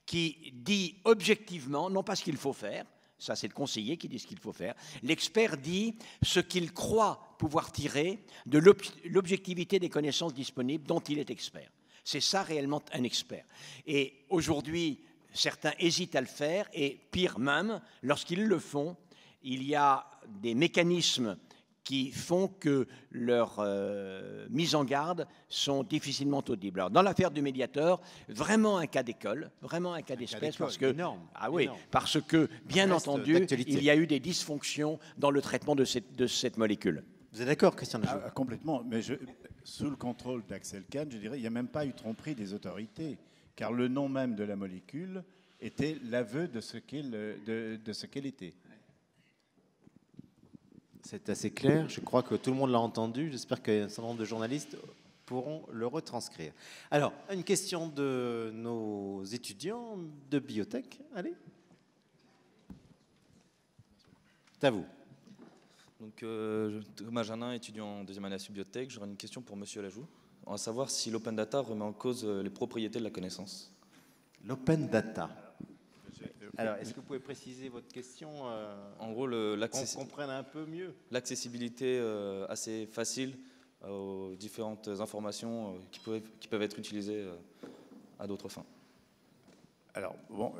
qui dit objectivement, non pas ce qu'il faut faire, ça c'est le conseiller qui dit ce qu'il faut faire, l'expert dit ce qu'il croit pouvoir tirer de l'objectivité des connaissances disponibles dont il est expert. C'est ça réellement un expert. Et aujourd'hui, certains hésitent à le faire, et pire même, lorsqu'ils le font, il y a des mécanismes qui font que leurs mises en garde sont difficilement audibles. Alors, dans l'affaire du médiateur, vraiment un cas d'école, vraiment un cas d'espèce, parce que énorme, ah oui, énorme. Parce que bien entendu, il y a eu des dysfonctions dans le traitement de cette molécule. Vous êtes d'accord, Christian Lajoux? Complètement, mais sous le contrôle d'Axel Kahn, je dirais, il n'y a même pas eu tromperie des autorités, car le nom même de la molécule était l'aveu de ce qu'elle était. C'est assez clair, je crois que tout le monde l'a entendu, j'espère qu'un certain nombre de journalistes pourront le retranscrire. Alors, une question de nos étudiants de biotech, allez. C'est à vous. Donc, Thomas Janin, étudiant en deuxième année à Subbiotech, j'aurais une question pour Monsieur Lajoux, à savoir si l'open data remet en cause les propriétés de la connaissance. L'open data. Alors, est-ce que vous pouvez préciser votre question En gros, qu'on comprenne un peu mieux. L'accessibilité assez facile aux différentes informations qui peuvent être utilisées à d'autres fins. Alors, bon,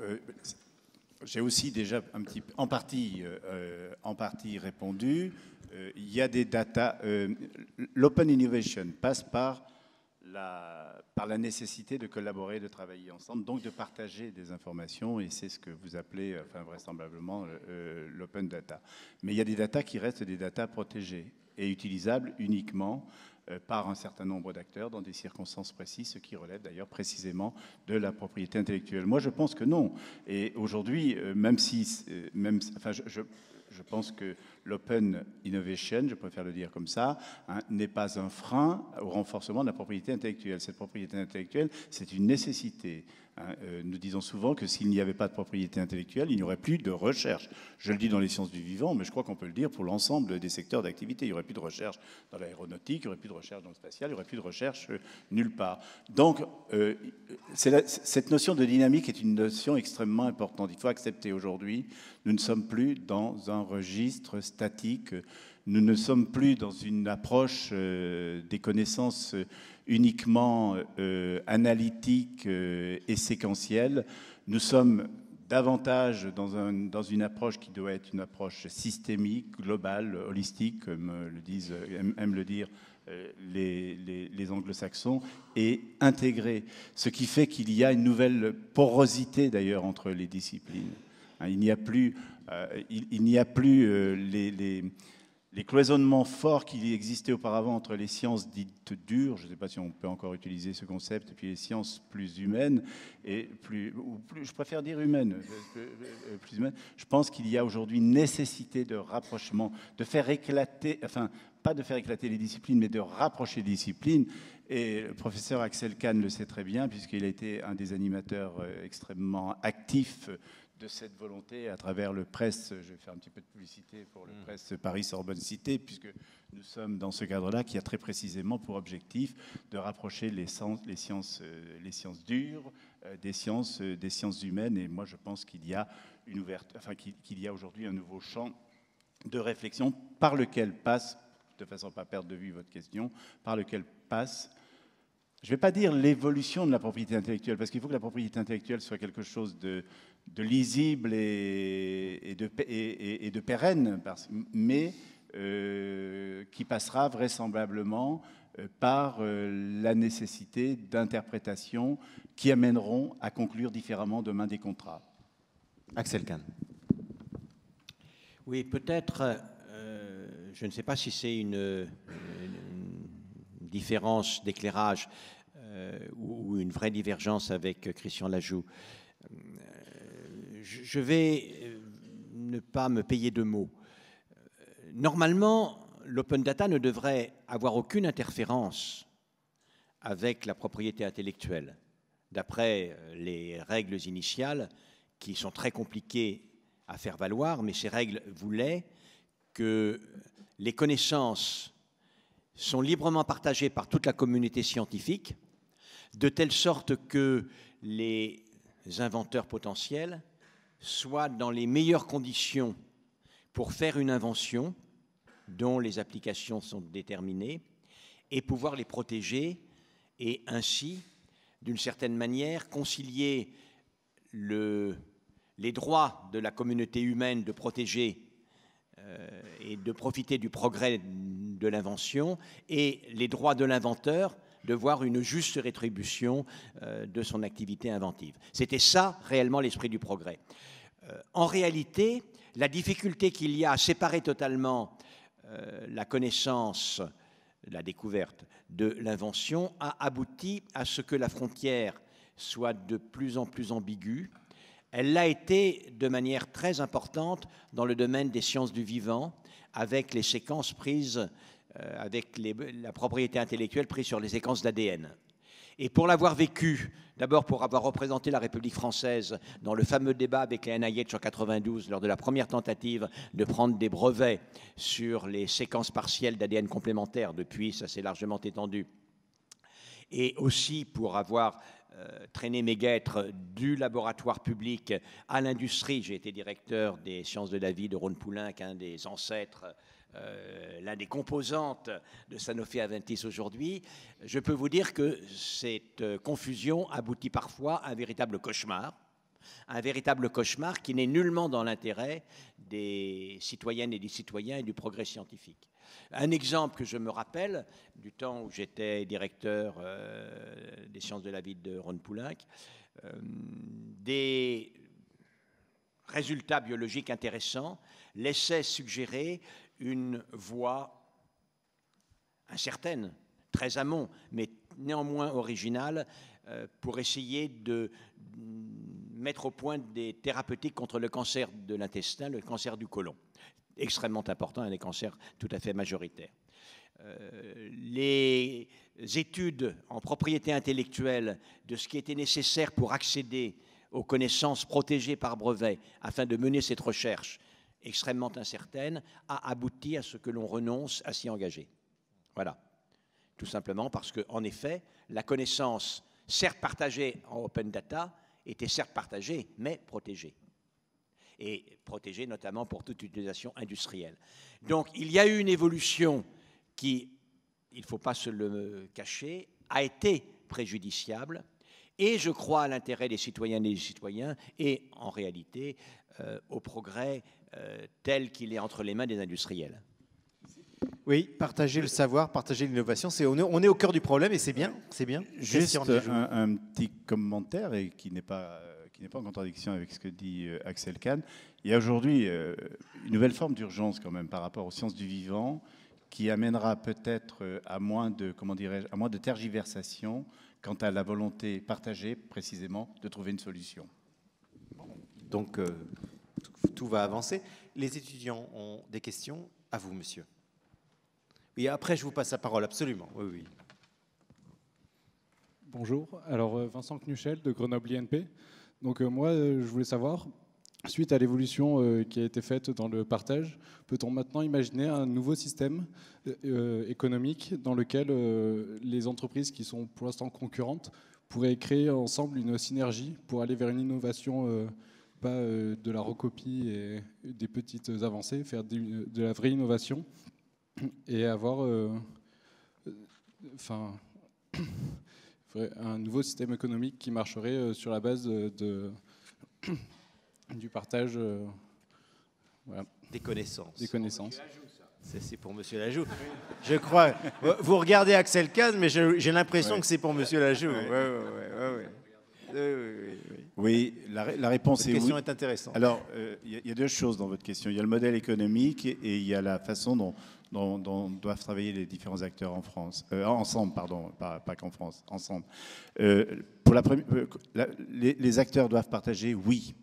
j'ai aussi déjà en partie répondu. Il y a des data. L'open innovation passe par la nécessité de collaborer, de travailler ensemble, donc de partager des informations, et c'est ce que vous appelez, enfin, vraisemblablement, l'open data. Mais il y a des data qui restent des data protégées et utilisables uniquement par un certain nombre d'acteurs dans des circonstances précises, ce qui relève d'ailleurs précisément de la propriété intellectuelle. Moi, je pense que non. Et aujourd'hui, je pense que l'open innovation, je préfère le dire comme ça, n'est pas un frein au renforcement de la propriété intellectuelle. Cette propriété intellectuelle, c'est une nécessité. Nous disons souvent que s'il n'y avait pas de propriété intellectuelle, il n'y aurait plus de recherche. Je le dis dans les sciences du vivant, mais je crois qu'on peut le dire pour l'ensemble des secteurs d'activité. Il n'y aurait plus de recherche dans l'aéronautique, il n'y aurait plus de recherche dans le spatial, il n'y aurait plus de recherche nulle part. Donc, cette notion de dynamique est une notion extrêmement importante. Il faut accepter aujourd'hui, nous ne sommes plus dans un registre statique, nous ne sommes plus dans une approche des connaissances uniquement analytique et séquentielle. Nous sommes davantage dans une approche qui doit être une approche systémique, globale, holistique, comme aiment le dire les anglo-saxons, et intégrée. Ce qui fait qu'il y a une nouvelle porosité d'ailleurs entre les disciplines. Il n'y a plus, les cloisonnements forts qui existaient auparavant entre les sciences dites dures, je ne sais pas si on peut encore utiliser ce concept, et puis les sciences plus humaines, je préfère dire humaines, plus humaines. Je pense qu'il y a aujourd'hui une nécessité de rapprochement, de faire éclater, enfin, pas de faire éclater les disciplines, mais de rapprocher les disciplines. Et le professeur Axel Kahn le sait très bien, puisqu'il a été un des animateurs extrêmement actifs de cette volonté à travers le presse, je vais faire un petit peu de publicité pour le presse Paris-Sorbonne Cité, puisque nous sommes dans ce cadre-là qui a très précisément pour objectif de rapprocher les sciences dures des sciences humaines. Et moi, je pense qu'il y a qu'il y a aujourd'hui un nouveau champ de réflexion par lequel passe, de façon à ne pas perdre de vue votre question, par lequel passe, je ne vais pas dire l'évolution de la propriété intellectuelle, parce qu'il faut que la propriété intellectuelle soit quelque chose de lisible et de pérenne, mais qui passera vraisemblablement par la nécessité d'interprétations qui amèneront à conclure différemment demain des contrats. Axel Kahn. Oui, peut-être, je ne sais pas si c'est une différence d'éclairage ou une vraie divergence avec Christian Lajoux. Je vais ne pas me payer de mots. Normalement, l'open data ne devrait avoir aucune interférence avec la propriété intellectuelle, d'après les règles initiales qui sont très compliquées à faire valoir, mais ces règles voulaient que les connaissances sont librement partagées par toute la communauté scientifique, de telle sorte que les inventeurs potentiels soient dans les meilleures conditions pour faire une invention dont les applications sont déterminées et pouvoir les protéger et ainsi, d'une certaine manière, concilier les droits de la communauté humaine de protéger et de profiter du progrès de l'invention et les droits de l'inventeur de voir une juste rétribution de son activité inventive. C'était ça, réellement, l'esprit du progrès. En réalité, la difficulté qu'il y a à séparer totalement la connaissance, la découverte de l'invention a abouti à ce que la frontière soit de plus en plus ambiguë. Elle l'a été de manière très importante dans le domaine des sciences du vivant, avec les séquences prises, avec la propriété intellectuelle prise sur les séquences d'ADN. Et pour l'avoir vécu, d'abord pour avoir représenté la République française dans le fameux débat avec les NIH en 92, lors de la première tentative de prendre des brevets sur les séquences partielles d'ADN complémentaires, depuis ça s'est largement étendu, et aussi pour avoir traîner mes guêtres du laboratoire public à l'industrie. J'ai été directeur des sciences de la vie de Rhône-Poulenc, un des ancêtres, l'un des composantes de Sanofi Aventis aujourd'hui. Je peux vous dire que cette confusion aboutit parfois à un véritable cauchemar qui n'est nullement dans l'intérêt des citoyennes et des citoyens et du progrès scientifique. Un exemple que je me rappelle du temps où j'étais directeur des sciences de la vie de Rhône-Poulenc, des résultats biologiques intéressants laissaient suggérer une voie incertaine, très amont, mais néanmoins originale, pour essayer de mettre au point des thérapeutiques contre le cancer de l'intestin, le cancer du côlon. Extrêmement important, un des cancers tout à fait majoritaires. Les études en propriété intellectuelle de ce qui était nécessaire pour accéder aux connaissances protégées par brevet afin de mener cette recherche extrêmement incertaine a abouti à ce que l'on renonce à s'y engager. Voilà. Tout simplement parce qu'en effet, la connaissance, certes partagée en open data, était certes partagée, mais protégée. Et protégée notamment pour toute utilisation industrielle. Donc il y a eu une évolution qui, il ne faut pas se le cacher, a été préjudiciable, et je crois à l'intérêt des citoyennes et des citoyens, et en réalité au progrès tel qu'il est entre les mains des industriels. Oui, partager le savoir, partager l'innovation, on est au cœur du problème et c'est bien, c'est bien. Juste un petit commentaire et qui n'est pas en contradiction avec ce que dit Axel Kahn. Il y a aujourd'hui une nouvelle forme d'urgence quand même par rapport aux sciences du vivant qui amènera peut-être à moins de tergiversation quant à la volonté partagée précisément de trouver une solution. Donc tout va avancer. Les étudiants ont des questions. À vous, monsieur. Et après, je vous passe la parole, absolument. Oui, oui. Bonjour, alors Vincent Knuchel de Grenoble INP. Donc moi, je voulais savoir, suite à l'évolution qui a été faite dans le partage, peut-on maintenant imaginer un nouveau système économique dans lequel les entreprises qui sont pour l'instant concurrentes pourraient créer ensemble une synergie pour aller vers une innovation, pas de la recopie et des petites avancées, faire de la vraie innovation et avoir un nouveau système économique qui marcherait sur la base du partage voilà. Des connaissances. Des connaissances. C'est pour monsieur Lajoux. Je crois. Vous regardez Axel Kahn, mais j'ai l'impression que c'est pour monsieur Lajoux. Oui, la réponse est oui. Cette question est intéressante. Alors, il y a deux choses dans votre question. Il y a le modèle économique et il y a la façon dont doivent travailler les différents acteurs en France, ensemble, pardon, pas qu'en France, ensemble. Pour la première, les acteurs doivent partager, oui.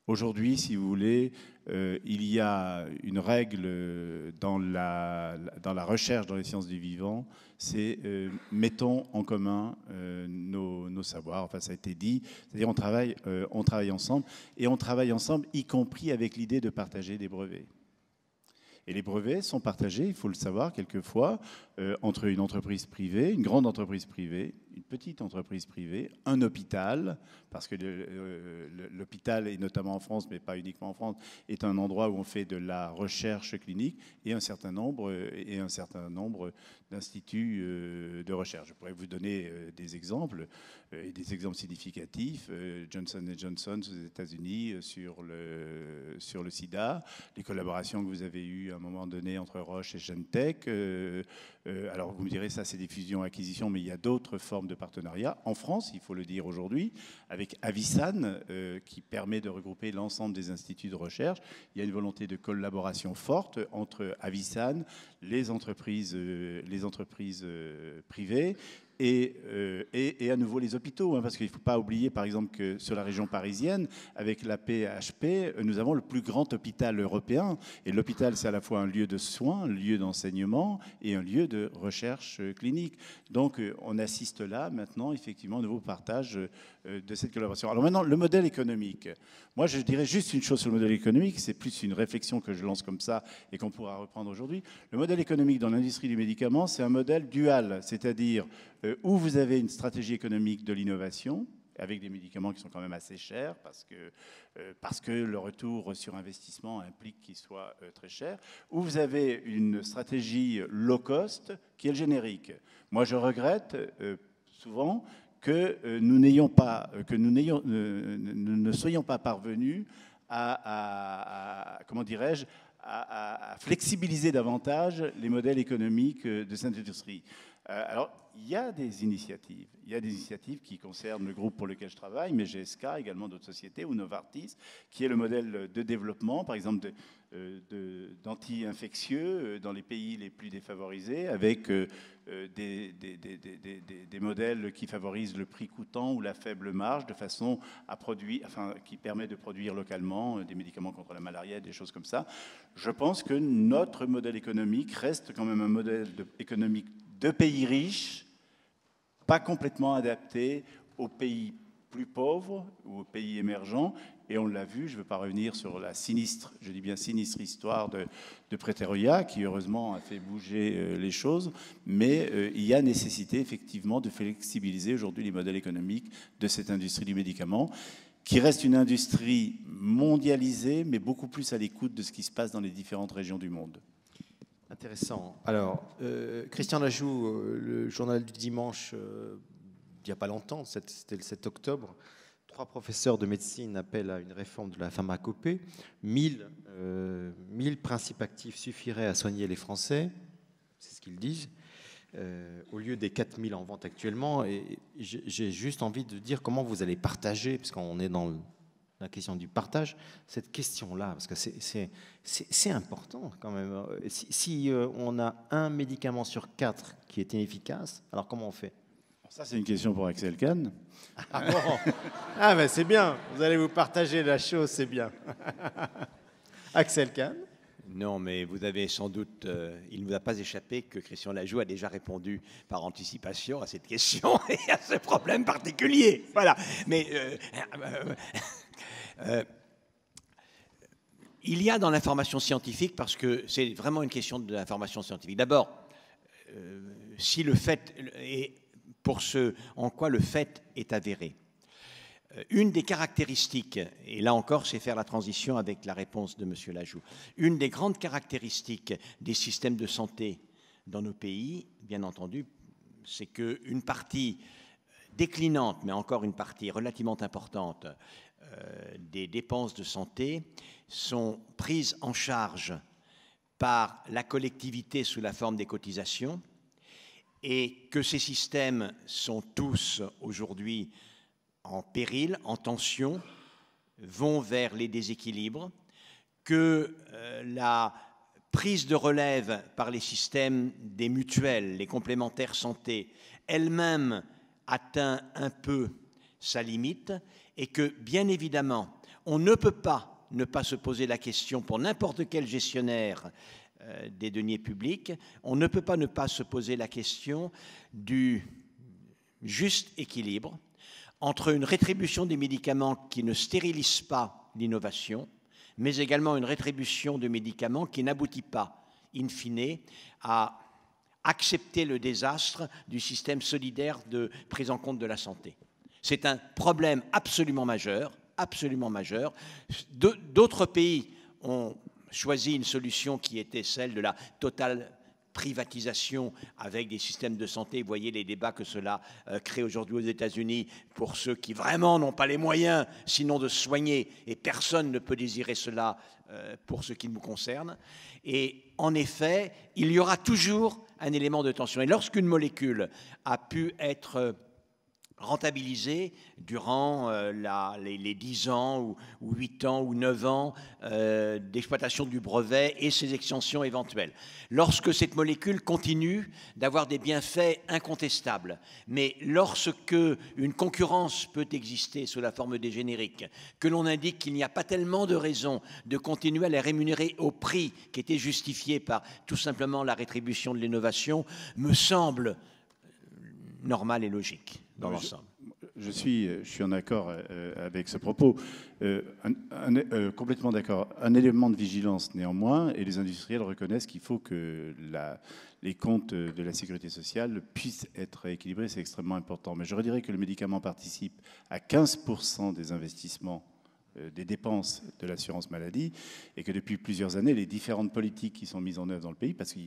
Aujourd'hui, si vous voulez, il y a une règle dans la recherche dans les sciences du vivant, c'est mettons en commun nos savoirs, enfin ça a été dit, c'est-à-dire on travaille ensemble, et on travaille ensemble y compris avec l'idée de partager des brevets. Et les brevets sont partagés, il faut le savoir, quelquefois, entre une entreprise privée, une grande entreprise privée, une petite entreprise privée, un hôpital, parce que l'hôpital, et notamment en France, mais pas uniquement en France, est un endroit où on fait de la recherche clinique, et un certain nombre d'instituts de recherche. Je pourrais vous donner des exemples, et des exemples significatifs. Johnson & Johnson aux États-Unis sur le sida, les collaborations que vous avez eues à un moment donné entre Roche et Genentech. Alors vous me direz, ça c'est des fusions-acquisitions, mais il y a d'autres formes de partenariat. En France, il faut le dire aujourd'hui, avec Avisan, qui permet de regrouper l'ensemble des instituts de recherche, il y a une volonté de collaboration forte entre Avisan, les entreprises privées, et à nouveau les hôpitaux, hein, parce qu'il ne faut pas oublier par exemple que sur la région parisienne, avec la PHP, nous avons le plus grand hôpital européen, et l'hôpital c'est à la fois un lieu de soins, un lieu d'enseignement et un lieu de recherche clinique. Donc on assiste là maintenant effectivement au nouveau partage de cette collaboration. Alors maintenant le modèle économique, moi je dirais juste une chose sur le modèle économique, c'est plus une réflexion que je lance comme ça et qu'on pourra reprendre aujourd'hui. Le modèle économique dans l'industrie du médicament, c'est un modèle dual, c'est-à-dire où vous avez une stratégie économique de l'innovation, avec des médicaments qui sont quand même assez chers, parce que le retour sur investissement implique qu'ils soient très chers, où vous avez une stratégie low cost qui est le générique. Moi, je regrette souvent que nous ne soyons pas parvenus comment dirais-je, à flexibiliser davantage les modèles économiques de cette industrie. Alors, il y a des initiatives. Il y a des initiatives qui concernent le groupe pour lequel je travaille, mais GSK, également d'autres sociétés, ou Novartis, qui est le modèle de développement, par exemple, d'anti-infectieux dans les pays les plus défavorisés, avec des modèles qui favorisent le prix coûtant ou la faible marge, de façon à produire, enfin, qui permet de produire localement des médicaments contre la malaria, des choses comme ça. Je pense que notre modèle économique reste quand même un modèle économique de pays riches, pas complètement adapté aux pays plus pauvres ou aux pays émergents. Et on l'a vu, je ne veux pas revenir sur la sinistre, je dis bien sinistre histoire de Pretoria, qui heureusement a fait bouger les choses, mais il y a nécessité effectivement de flexibiliser aujourd'hui les modèles économiques de cette industrie du médicament, qui reste une industrie mondialisée, mais beaucoup plus à l'écoute de ce qui se passe dans les différentes régions du monde. Intéressant. Alors, Christian Lajoux, le journal du dimanche, il n'y a pas longtemps, c'était le 7 octobre, 3 professeurs de médecine appellent à une réforme de la pharmacopée. 1000 principes actifs suffiraient à soigner les Français, c'est ce qu'ils disent, au lieu des 4000 en vente actuellement. Et j'ai juste envie de dire comment vous allez partager, parce qu'on est dans la question du partage, cette question-là, parce que c'est important quand même. Si on a un médicament sur 4 qui est inefficace, alors comment on fait? Ça, c'est une question pour Axel Kahn. Ah bon? Ah ben c'est bien, vous allez vous partager la chose, c'est bien. Axel Kahn? Non, mais vous avez sans doute, il ne vous a pas échappé que Christian Lajoux a déjà répondu par anticipation à cette question et à ce problème particulier. Voilà. Mais il y a dans l'information scientifique, parce que c'est vraiment une question de l'information scientifique. D'abord, si le fait est pour ce en quoi le fait est avéré. Une des caractéristiques, et là encore c'est faire la transition avec la réponse de M. Lajoux, une des grandes caractéristiques des systèmes de santé dans nos pays, bien entendu, c'est qu'une partie déclinante, mais encore une partie relativement importante des dépenses de santé sont prises en charge par la collectivité sous la forme des cotisations, et que ces systèmes sont tous aujourd'hui en péril, en tension, vont vers les déséquilibres, que la prise de relève par les systèmes des mutuelles, les complémentaires santé, elle-même atteint un peu sa limite, et que, bien évidemment, on ne peut pas ne pas se poser la question pour n'importe quel gestionnaire des deniers publics, on ne peut pas ne pas se poser la question du juste équilibre entre une rétribution des médicaments qui ne stérilise pas l'innovation, mais également une rétribution de médicaments qui n'aboutit pas, in fine, à accepter le désastre du système solidaire de prise en compte de la santé. C'est un problème absolument majeur, absolument majeur. D'autres pays ont choisi une solution qui était celle de la totale privatisation avec des systèmes de santé. Vous voyez les débats que cela crée aujourd'hui aux États-Unis pour ceux qui vraiment n'ont pas les moyens, sinon de se soigner, et personne ne peut désirer cela pour ce qui nous concerne. Et en effet, il y aura toujours un élément de tension. Et lorsqu'une molécule a pu être rentabilisée durant les 10 ans ou 8 ans ou 9 ans d'exploitation du brevet et ses extensions éventuelles. Lorsque cette molécule continue d'avoir des bienfaits incontestables, mais lorsque une concurrence peut exister sous la forme des génériques, que l'on indique qu'il n'y a pas tellement de raisons de continuer à les rémunérer au prix qui était justifié par tout simplement la rétribution de l'innovation, me semble normal et logique dans l'ensemble. Je suis en accord avec ce propos, complètement d'accord. Un élément de vigilance néanmoins, et les industriels reconnaissent qu'il faut que les comptes de la sécurité sociale puissent être équilibrés, c'est extrêmement important. Mais je redirais que le médicament participe à 15% des investissements, des dépenses de l'assurance maladie, et que depuis plusieurs années, les différentes politiques qui sont mises en œuvre dans le pays, parce que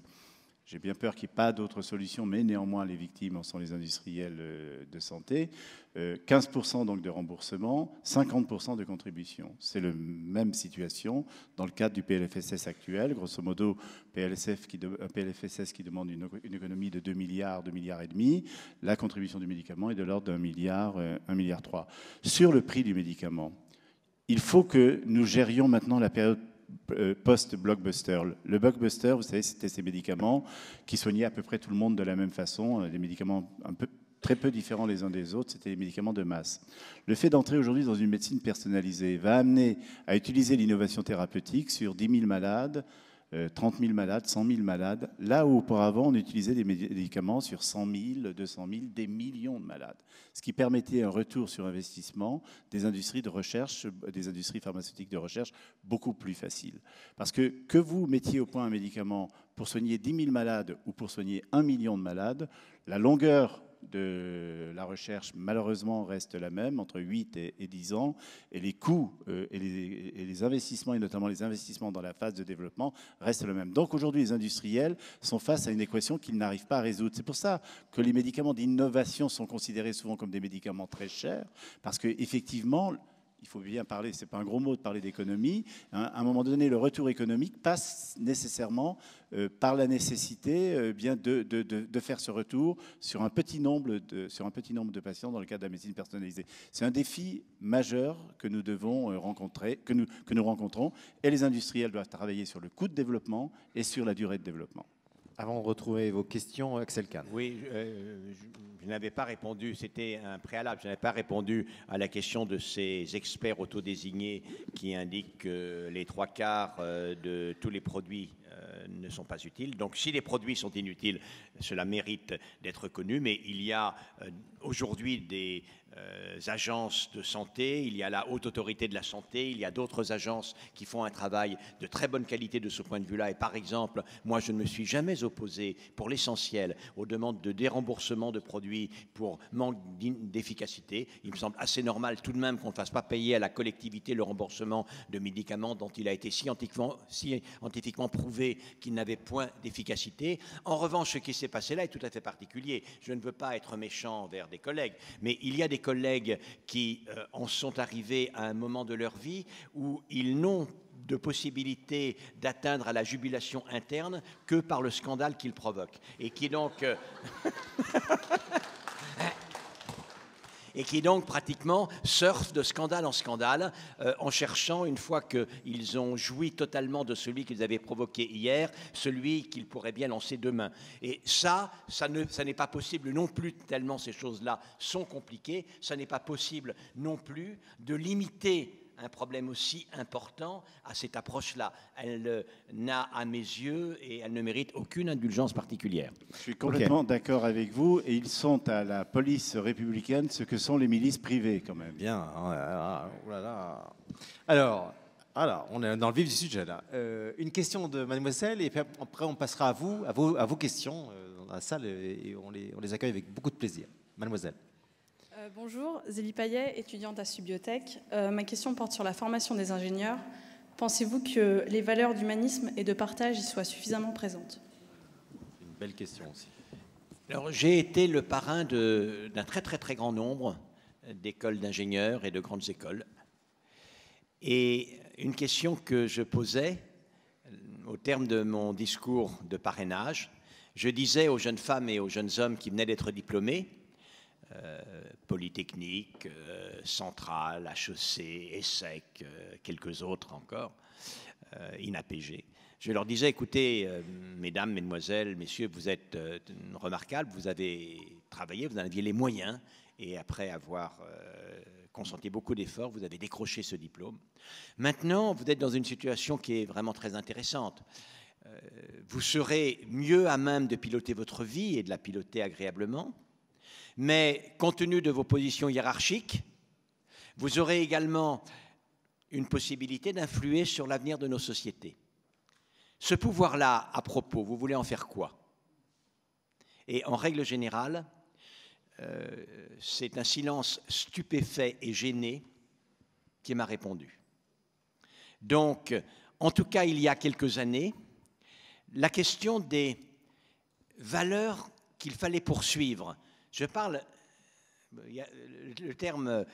j'ai bien peur qu'il n'y ait pas d'autres solutions, mais néanmoins les victimes en sont les industriels de santé. 15% donc de remboursement, 50% de contribution. C'est la même situation dans le cadre du PLFSS actuel. Grosso modo, un PLFSS qui demande une économie de 2 milliards, 2 milliards et demi. La contribution du médicament est de l'ordre d'1 milliard, 1 milliard 3. Sur le prix du médicament, il faut que nous gérions maintenant la période post-blockbuster. Le blockbuster, vous savez, c'était ces médicaments qui soignaient à peu près tout le monde de la même façon, des médicaments très peu différents les uns des autres, c'était les médicaments de masse. Le fait d'entrer aujourd'hui dans une médecine personnalisée va amener à utiliser l'innovation thérapeutique sur 10 000 malades, 30 000 malades, 100 000 malades, là où auparavant on utilisait des médicaments sur 100 000, 200 000, des millions de malades. Ce qui permettait un retour sur investissement des industries de recherche, des industries pharmaceutiques de recherche beaucoup plus facile. Parce que vous mettiez au point un médicament pour soigner 10 000 malades ou pour soigner 1 million de malades, la longueur de la recherche, malheureusement, reste la même, entre 8 et 10 ans, et les coûts et les investissements, et notamment les investissements dans la phase de développement, restent le même. Donc aujourd'hui, les industriels sont face à une équation qu'ils n'arrivent pas à résoudre. C'est pour ça que les médicaments d'innovation sont considérés souvent comme des médicaments très chers, parce qu'effectivement, il faut bien parler, c'est pas un gros mot de parler d'économie, hein, à un moment donné, le retour économique passe nécessairement par la nécessité bien de faire ce retour sur un petit nombre de patients dans le cadre de la médecine personnalisée. C'est un défi majeur que nous devons rencontrer, que nous rencontrons, et les industriels doivent travailler sur le coût de développement et sur la durée de développement. Avant de retrouver vos questions, Axel Kahn. Oui, je n'avais pas répondu, c'était un préalable, je n'avais pas répondu à la question de ces experts autodésignés qui indiquent que les 3/4 de tous les produits ne sont pas utiles. Donc si les produits sont inutiles, cela mérite d'être connu, mais il y a aujourd'hui des agences de santé, il y a la Haute Autorité de la Santé, il y a d'autres agences qui font un travail de très bonne qualité de ce point de vue-là. Et par exemple, moi je ne me suis jamais opposé pour l'essentiel aux demandes de déremboursement de produits pour manque d'efficacité. Il me semble assez normal tout de même qu'on ne fasse pas payer à la collectivité le remboursement de médicaments dont il a été scientifiquement prouvé qu'ils n'avaient point d'efficacité. En revanche, ce qui s'est passé là est tout à fait particulier. Je ne veux pas être méchant envers des collègues, mais il y a des collègues qui en sont arrivés à un moment de leur vie où ils n'ont de possibilité d'atteindre à la jubilation interne que par le scandale qu'ils provoquent. Et qui donc... et qui donc pratiquement surfent de scandale en scandale en cherchant, une fois qu'ils ont joui totalement de celui qu'ils avaient provoqué hier, celui qu'ils pourraient bien lancer demain. Et ça n'est pas possible non plus, tellement ces choses-là sont compliquées, ça n'est pas possible non plus de limiter un problème aussi important à cette approche-là. Elle n'a, à mes yeux, et elle ne mérite aucune indulgence particulière. Je suis complètement d'accord avec vous, et ils sont à la police républicaine ce que sont les milices privées, quand même. Bien. Oh là là. Alors, on est dans le vif du sujet, là. Une question de mademoiselle, et après on passera à vos questions dans la salle, et on les accueille avec beaucoup de plaisir. Mademoiselle. Bonjour, Zélie Payet, étudiante à Subiotech. Ma question porte sur la formation des ingénieurs. Pensez-vous que les valeurs d'humanisme et de partage y soient suffisamment présentes? Une belle question aussi. Alors, j'ai été le parrain d'un très très très grand nombre d'écoles d'ingénieurs et de grandes écoles. Et une question que je posais au terme de mon discours de parrainage, je disais aux jeunes femmes et aux jeunes hommes qui venaient d'être diplômés, Polytechnique, Centrale, HEC, ESSEC, quelques autres encore, INAPG. Je leur disais, écoutez, mesdames, mesdemoiselles, messieurs, vous êtes remarquables, vous avez travaillé, vous en aviez les moyens, et après avoir consenti beaucoup d'efforts, vous avez décroché ce diplôme. Maintenant, vous êtes dans une situation qui est vraiment très intéressante. Vous serez mieux à même de piloter votre vie et de la piloter agréablement. Mais compte tenu de vos positions hiérarchiques, vous aurez également une possibilité d'influer sur l'avenir de nos sociétés. Ce pouvoir-là, à propos, vous voulez en faire quoi? Et en règle générale, c'est un silence stupéfait et gêné qui m'a répondu. Donc, en tout cas, il y a quelques années, la question des valeurs qu'il fallait poursuivre, je parle, le terme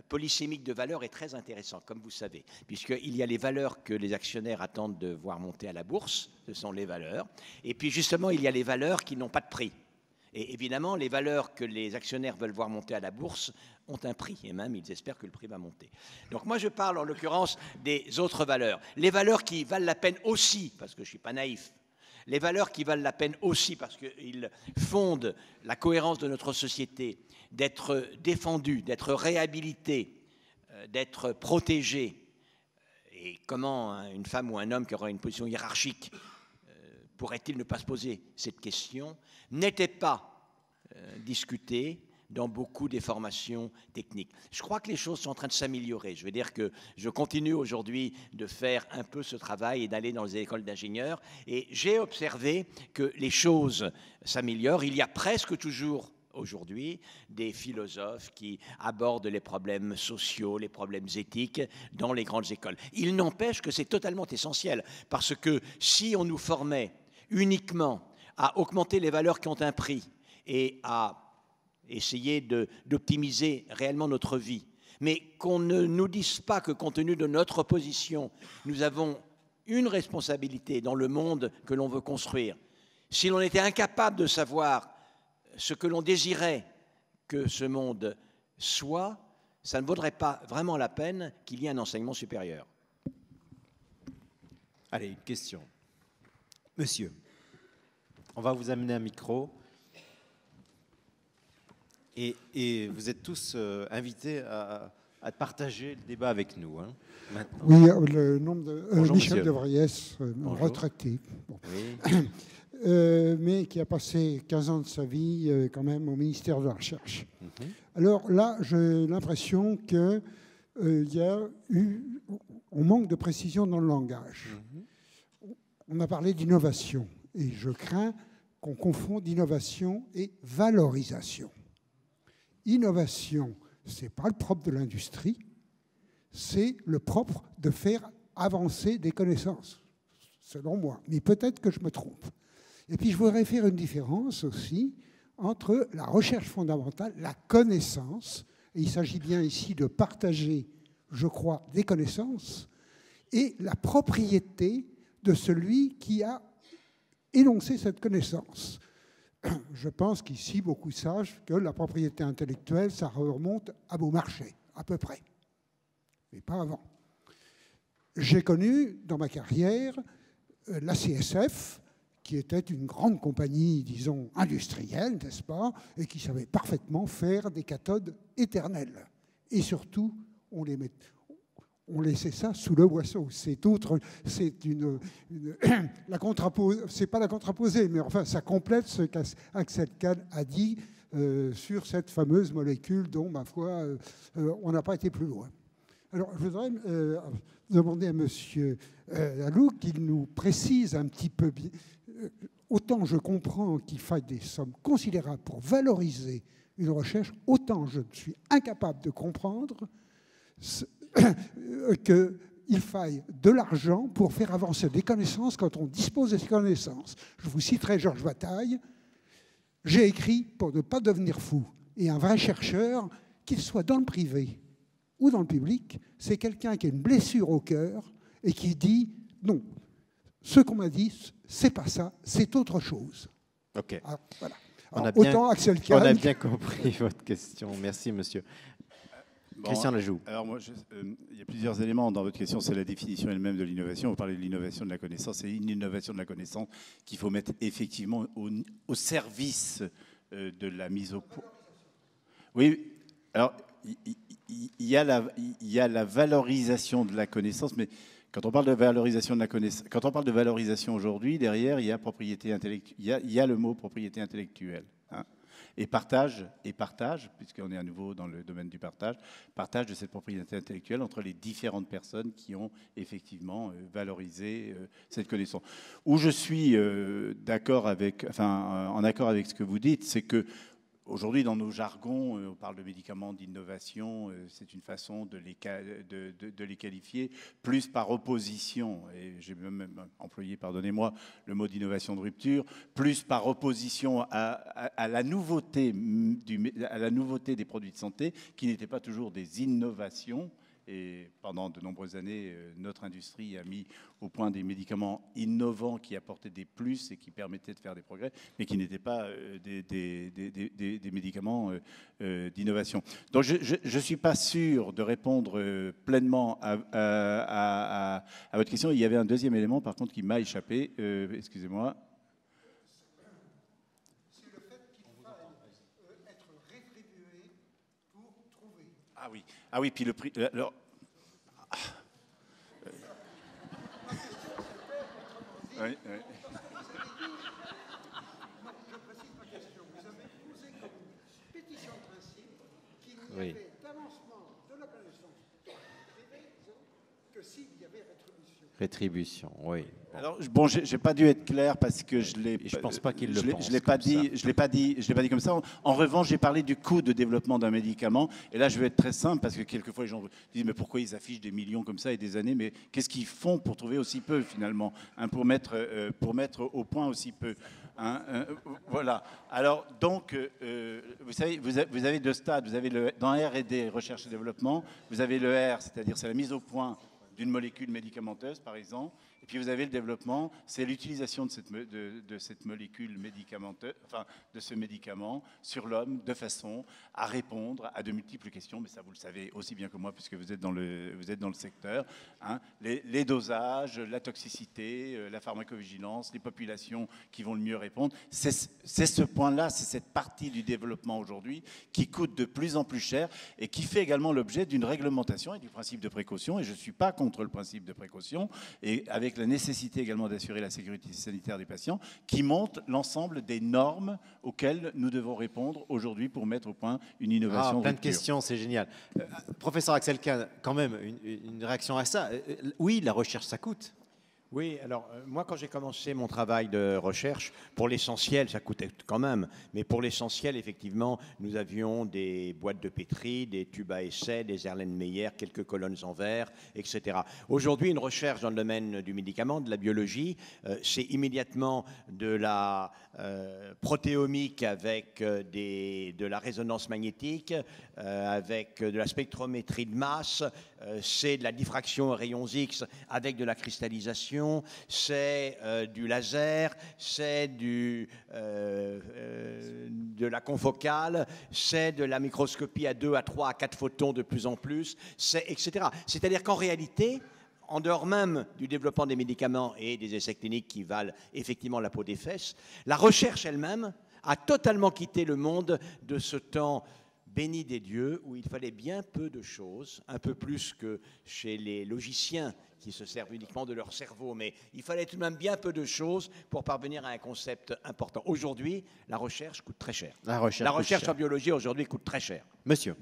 polysémique de valeurs est très intéressant, comme vous savez, puisqu'il y a les valeurs que les actionnaires attendent de voir monter à la bourse, ce sont les valeurs, et puis justement, il y a les valeurs qui n'ont pas de prix. Et évidemment, les valeurs que les actionnaires veulent voir monter à la bourse ont un prix, et même ils espèrent que le prix va monter. Donc moi, je parle en l'occurrence des autres valeurs. Les valeurs qui valent la peine aussi, parce que je ne suis pas naïf, les valeurs qui valent la peine aussi parce qu'ils fondent la cohérence de notre société, d'être défendus, d'être réhabilités, d'être protégés. Et comment une femme ou un homme qui aura une position hiérarchique pourrait-il ne pas se poser cette question, n'était pas discuté dans beaucoup des formations techniques. Je crois que les choses sont en train de s'améliorer. Je veux dire que je continue aujourd'hui de faire un peu ce travail et d'aller dans les écoles d'ingénieurs. Et j'ai observé que les choses s'améliorent. Il y a presque toujours aujourd'hui des philosophes qui abordent les problèmes sociaux, les problèmes éthiques dans les grandes écoles. Il n'empêche que c'est totalement essentiel parce que si on nous formait uniquement à augmenter les valeurs qui ont un prix et à essayer d'optimiser réellement notre vie, mais qu'on ne nous dise pas que compte tenu de notre position, nous avons une responsabilité dans le monde que l'on veut construire. Si l'on était incapable de savoir ce que l'on désirait que ce monde soit, ça ne vaudrait pas vraiment la peine qu'il y ait un enseignement supérieur. Allez, une question. Monsieur, on va vous amener un micro. Et vous êtes tous invités à partager le débat avec nous. Hein, maintenant. Oui, le nom de Michel monsieur. de Vriès, retraité, bon. Oui. Mais qui a passé 15 ans de sa vie quand même au ministère de la Recherche. Mhm. Alors là, j'ai l'impression qu'il y a eu, on manque de précision dans le langage. On a parlé d'innovation, et je crains qu'on confonde innovation et valorisation. Innovation, ce n'est pas le propre de l'industrie, c'est le propre de faire avancer des connaissances, selon moi. Mais peut-être que je me trompe. Et puis je voudrais faire une différence aussi entre la recherche fondamentale, la connaissance, et il s'agit bien ici de partager, je crois, des connaissances, et la propriété de celui qui a énoncé cette connaissance. Je pense qu'ici, beaucoup savent que la propriété intellectuelle, ça remonte à Beaumarchais, à peu près, mais pas avant. J'ai connu, dans ma carrière, la CSF, qui était une grande compagnie, disons, industrielle, n'est-ce pas, et qui savait parfaitement faire des cathodes éternelles. Et surtout, on laissait ça sous le boisseau. C'est pas la contraposée, mais enfin, ça complète ce qu'Axel Kahn a dit sur cette fameuse molécule dont, ma foi, on n'a pas été plus loin. Alors, je voudrais demander à M. Lalou qu'il nous précise un petit peu. Autant je comprends qu'il faille des sommes considérables pour valoriser une recherche, autant je suis incapable de comprendre qu'il faille de l'argent pour faire avancer des connaissances quand on dispose de ces connaissances. Je vous citerai Georges Bataille. J'ai écrit pour ne pas devenir fou. Et un vrai chercheur, qu'il soit dans le privé ou dans le public, c'est quelqu'un qui a une blessure au cœur et qui dit non, ce qu'on m'a dit, c'est pas ça, c'est autre chose. OK. Alors, voilà. Alors, autant Axel Kahn. On a bien compris votre question. Merci, monsieur. Bon, Christian Lajoux. Alors moi, il y a plusieurs éléments dans votre question. C'est la définition elle-même de l'innovation. Vous parlez de l'innovation de la connaissance. C'est une innovation de la connaissance qu'il faut mettre effectivement au service de la mise au point. Oui, alors il y a la valorisation de la connaissance, mais quand on parle de valorisation de la connaissance, quand on parle de valorisation aujourd'hui, derrière, il y a propriété intellectuelle. Il y a le mot propriété intellectuelle. Hein. Et partage, puisqu'on est à nouveau dans le domaine du partage de cette propriété intellectuelle entre les différentes personnes qui ont effectivement valorisé cette connaissance. Où je suis d'accord avec, en accord avec ce que vous dites, c'est que aujourd'hui, dans nos jargons, on parle de médicaments d'innovation, c'est une façon de les qualifier, plus par opposition, et j'ai même employé, pardonnez-moi, le mot d'innovation de rupture, plus par opposition à la nouveauté des produits de santé, qui n'étaient pas toujours des innovations. Et pendant de nombreuses années, notre industrie a mis au point des médicaments innovants qui apportaient des plus et qui permettaient de faire des progrès, mais qui n'étaient pas des médicaments d'innovation. Donc je ne suis pas sûr de répondre pleinement à votre question. Il y avait un deuxième élément, par contre, qui m'a échappé. Excusez-moi. Ah oui, puis le prix. Alors, oui. Oui. D'avancement de la connaissance que s'il y avait rétribution, oui. Bon. Alors, bon, j'ai pas dû être clair parce que je l'ai. Je pense pas qu'il le pense. Je l'ai pas dit comme ça. En revanche, j'ai parlé du coût de développement d'un médicament. Et là, je vais être très simple parce que quelquefois les gens disent mais pourquoi ils affichent des millions comme ça et des années. Mais qu'est-ce qu'ils font pour trouver aussi peu finalement, hein, pour mettre au point aussi peu. Hein, voilà. Alors donc, vous savez, vous avez deux stades. Vous avez dans R&D, recherche et développement, vous avez le R, c'est-à-dire c'est la mise au point d'une molécule médicamenteuse, par exemple. Et puis vous avez le développement, c'est l'utilisation de cette molécule médicamenteuse, enfin de ce médicament sur l'homme de façon à répondre à de multiples questions. Mais ça, vous le savez aussi bien que moi, puisque vous êtes dans le secteur. Hein, les dosages, la toxicité, la pharmacovigilance, les populations qui vont le mieux répondre. C'est ce point-là, c'est cette partie du développement aujourd'hui qui coûte de plus en plus cher et qui fait également l'objet d'une réglementation et du principe de précaution. Et je ne suis pas contre le principe de précaution. Et avec la nécessité également d'assurer la sécurité sanitaire des patients, qui montre l'ensemble des normes auxquelles nous devons répondre aujourd'hui pour mettre au point une innovation. Plein de questions, c'est génial. Professeur Axel Kahn, quand même, une réaction à ça. Oui, la recherche, ça coûte. Oui, alors moi quand j'ai commencé mon travail de recherche, pour l'essentiel, ça coûtait quand même, mais pour l'essentiel, effectivement, nous avions des boîtes de pétri, des tubes à essai, des Erlenmeyer, quelques colonnes en verre, etc. Aujourd'hui, une recherche dans le domaine du médicament, de la biologie, c'est immédiatement de la protéomique avec de la résonance magnétique, avec de la spectrométrie de masse, c'est de la diffraction aux rayons X avec de la cristallisation, c'est du laser, c'est de la confocale, c'est de la microscopie à 2, à 3, à 4 photons de plus en plus, etc. C'est-à-dire qu'en réalité, en dehors même du développement des médicaments et des essais cliniques qui valent effectivement la peau des fesses, la recherche elle-même a totalement quitté le monde de ce temps béni des dieux, où il fallait bien peu de choses, un peu plus que chez les logiciens qui se servent uniquement de leur cerveau, mais il fallait tout de même bien peu de choses pour parvenir à un concept important. Aujourd'hui, la recherche coûte très cher. La recherche en biologie aujourd'hui coûte très cher. Monsieur,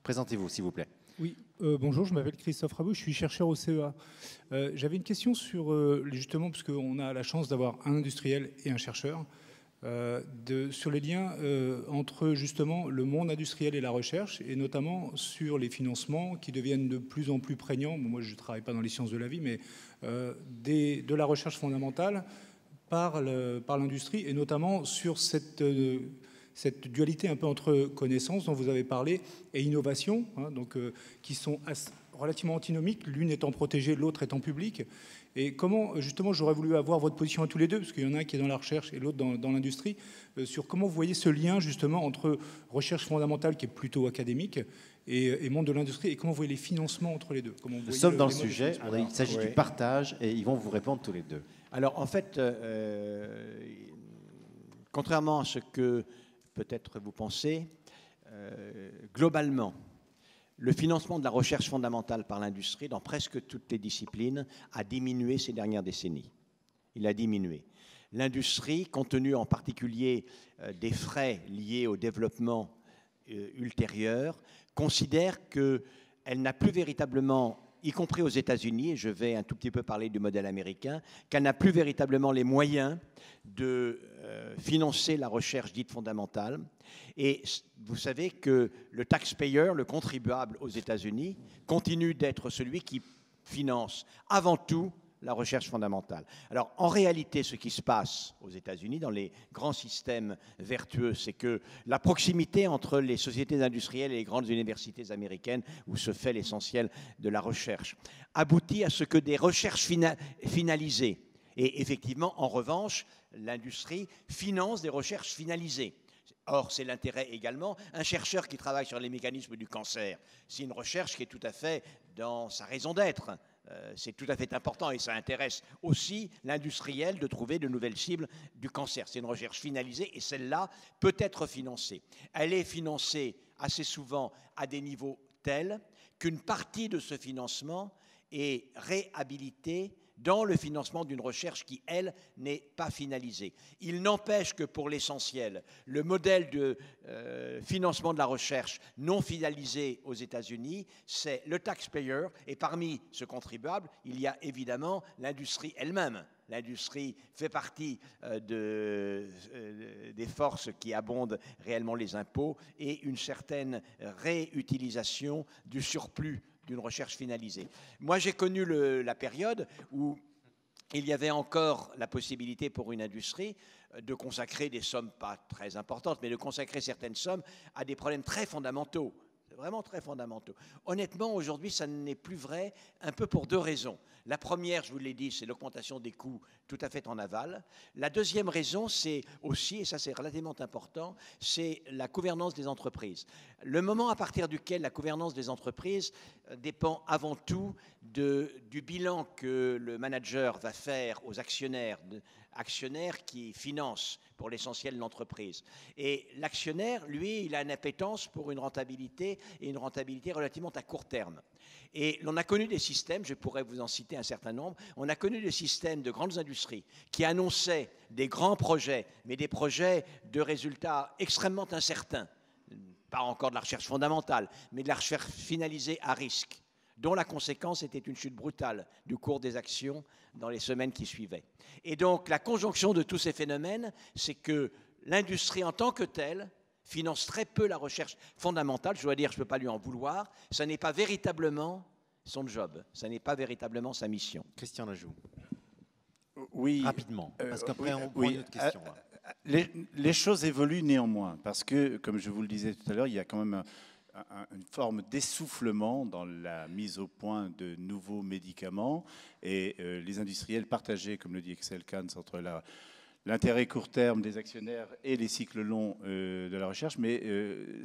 présentez-vous s'il vous plaît. Oui, bonjour, je m'appelle Christophe Rabot, je suis chercheur au CEA. J'avais une question sur, justement, parce qu'on a la chance d'avoir un industriel et un chercheur, sur les liens entre justement le monde industriel et la recherche, et notamment sur les financements qui deviennent de plus en plus prégnants. Bon, moi, je ne travaille pas dans les sciences de la vie, mais de la recherche fondamentale par l'industrie, et notamment sur cette dualité un peu entre connaissances dont vous avez parlé et innovation, hein, donc, qui sont relativement antinomiques, l'une étant protégée, l'autre étant publique. Et comment, justement, j'aurais voulu avoir votre position à tous les deux, parce qu'il y en a un qui est dans la recherche et l'autre dans l'industrie, sur comment vous voyez ce lien, justement, entre recherche fondamentale, qui est plutôt académique, et monde de l'industrie, et comment vous voyez les financements entre les deux. Nous sommes dans le sujet, il s'agit du partage, et ils vont vous répondre tous les deux. Alors, en fait, contrairement à ce que peut-être vous pensez, globalement, le financement de la recherche fondamentale par l'industrie, dans presque toutes les disciplines, a diminué ces dernières décennies. Il a diminué. l'industrie, compte tenu en particulier des frais liés au développement ultérieur, considère qu'elle n'a plus véritablement, y compris aux États-Unis, et je vais un tout petit peu parler du modèle américain, qu'elle n'a plus véritablement les moyens de financer la recherche dite fondamentale. Et vous savez que le taxpayer, le contribuable aux États-Unis, continue d'être celui qui finance avant tout la recherche fondamentale. Alors, en réalité, ce qui se passe aux États-Unis, dans les grands systèmes vertueux, c'est que la proximité entre les sociétés industrielles et les grandes universités américaines, où se fait l'essentiel de la recherche, aboutit à ce que des recherches finalisées, et effectivement, en revanche, l'industrie finance des recherches finalisées. Or, c'est l'intérêt également. Un chercheur qui travaille sur les mécanismes du cancer, c'est une recherche qui est tout à fait dans sa raison d'être. C'est tout à fait important et ça intéresse aussi l'industriel de trouver de nouvelles cibles du cancer. C'est une recherche finalisée et celle-là peut être financée. Elle est financée assez souvent à des niveaux tels qu'une partie de ce financement est réhabilitée dans le financement d'une recherche qui, elle, n'est pas finalisée. Il n'empêche que pour l'essentiel, le modèle de financement de la recherche non finalisé aux États-Unis, c'est le taxpayer, et parmi ce contribuable, il y a évidemment l'industrie elle-même. L'industrie fait partie des forces qui abondent réellement les impôts et une certaine réutilisation du surplus d'une recherche finalisée. Moi, j'ai connu la période où il y avait encore la possibilité pour une industrie de consacrer des sommes pas très importantes, mais de consacrer certaines sommes à des problèmes très fondamentaux, vraiment très fondamentaux. Honnêtement, aujourd'hui, ça n'est plus vrai, un peu pour deux raisons. La première, je vous l'ai dit, c'est l'augmentation des coûts tout à fait en aval. La deuxième raison, c'est aussi, et ça c'est relativement important, c'est la gouvernance des entreprises. Le moment à partir duquel la gouvernance des entreprises dépend avant tout du bilan que le manager va faire aux actionnaires qui financent pour l'essentiel l'entreprise. Et l'actionnaire, lui, il a une appétence pour une rentabilité, et une rentabilité relativement à court terme. Et l'on a connu des systèmes, je pourrais vous en citer un certain nombre, on a connu des systèmes de grandes industries qui annonçaient des grands projets, mais des projets de résultats extrêmement incertains, pas encore de la recherche fondamentale, mais de la recherche finalisée à risque, dont la conséquence était une chute brutale du cours des actions dans les semaines qui suivaient. Et donc la conjonction de tous ces phénomènes, c'est que l'industrie en tant que telle finance très peu la recherche fondamentale. Je dois dire, je ne peux pas lui en vouloir. Ça n'est pas véritablement son job. Ça n'est pas véritablement sa mission. Christian Lajoux. Oui. Rapidement, parce qu'après on prend une autre question. Les choses évoluent néanmoins, parce que, comme je vous le disais tout à l'heure, il y a quand même une forme d'essoufflement dans la mise au point de nouveaux médicaments, et les industriels partagés, comme le dit Excel Kans, entre l'intérêt court terme des actionnaires et les cycles longs de la recherche. Mais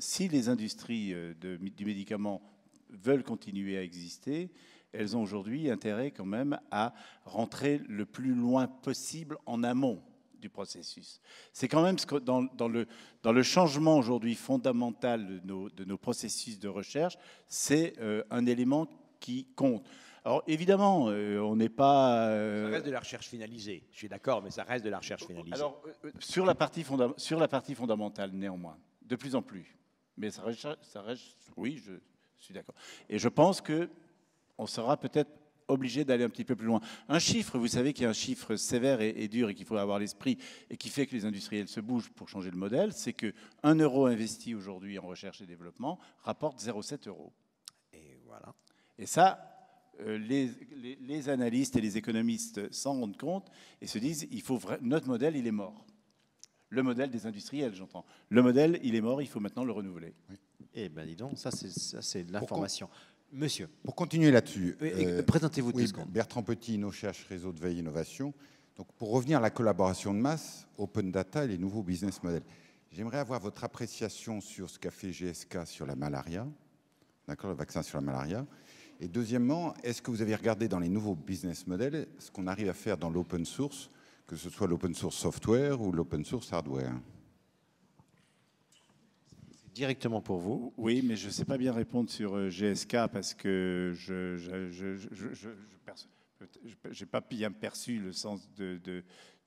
si les industries du médicament veulent continuer à exister, elles ont aujourd'hui intérêt quand même à rentrer le plus loin possible en amont du processus. C'est quand même dans le changement aujourd'hui fondamental de nos processus de recherche, c'est un élément qui compte. Alors évidemment, on n'est pas... Ça reste de la recherche finalisée, je suis d'accord, mais ça reste de la recherche finalisée. Alors, sur la partie fondamentale, néanmoins, de plus en plus. Mais ça reste oui, je suis d'accord. Et je pense qu'on sera peut-être obligé d'aller un petit peu plus loin. Un chiffre, vous savez qu'il y a un chiffre sévère et dur et qu'il faut avoir à l'esprit et qui fait que les industriels se bougent pour changer le modèle, c'est que 1 euro investi aujourd'hui en recherche et développement rapporte 0,7 euros. Et voilà. Et ça... Les analystes et les économistes s'en rendent compte et se disent notre modèle, il est mort. Le modèle des industriels, j'entends. Le modèle, il est mort, il faut maintenant le renouveler. Oui. Eh bien, dis donc, ça c'est de l'information. Monsieur. Pour continuer là-dessus. Présentez-vous 2 secondes. Bertrand Petit, InnoCH, Réseau de veille innovation. Donc, pour revenir à la collaboration de masse, open data et les nouveaux business models, j'aimerais avoir votre appréciation sur ce qu'a fait GSK sur la malaria, d'accord, le vaccin sur la malaria. Et deuxièmement, est-ce que vous avez regardé dans les nouveaux business models ce qu'on arrive à faire dans l'open source, que ce soit l'open source software ou l'open source hardware? Directement pour vous. Oui, mais je ne sais pas bien répondre sur GSK parce que je n'ai pas bien perçu le sens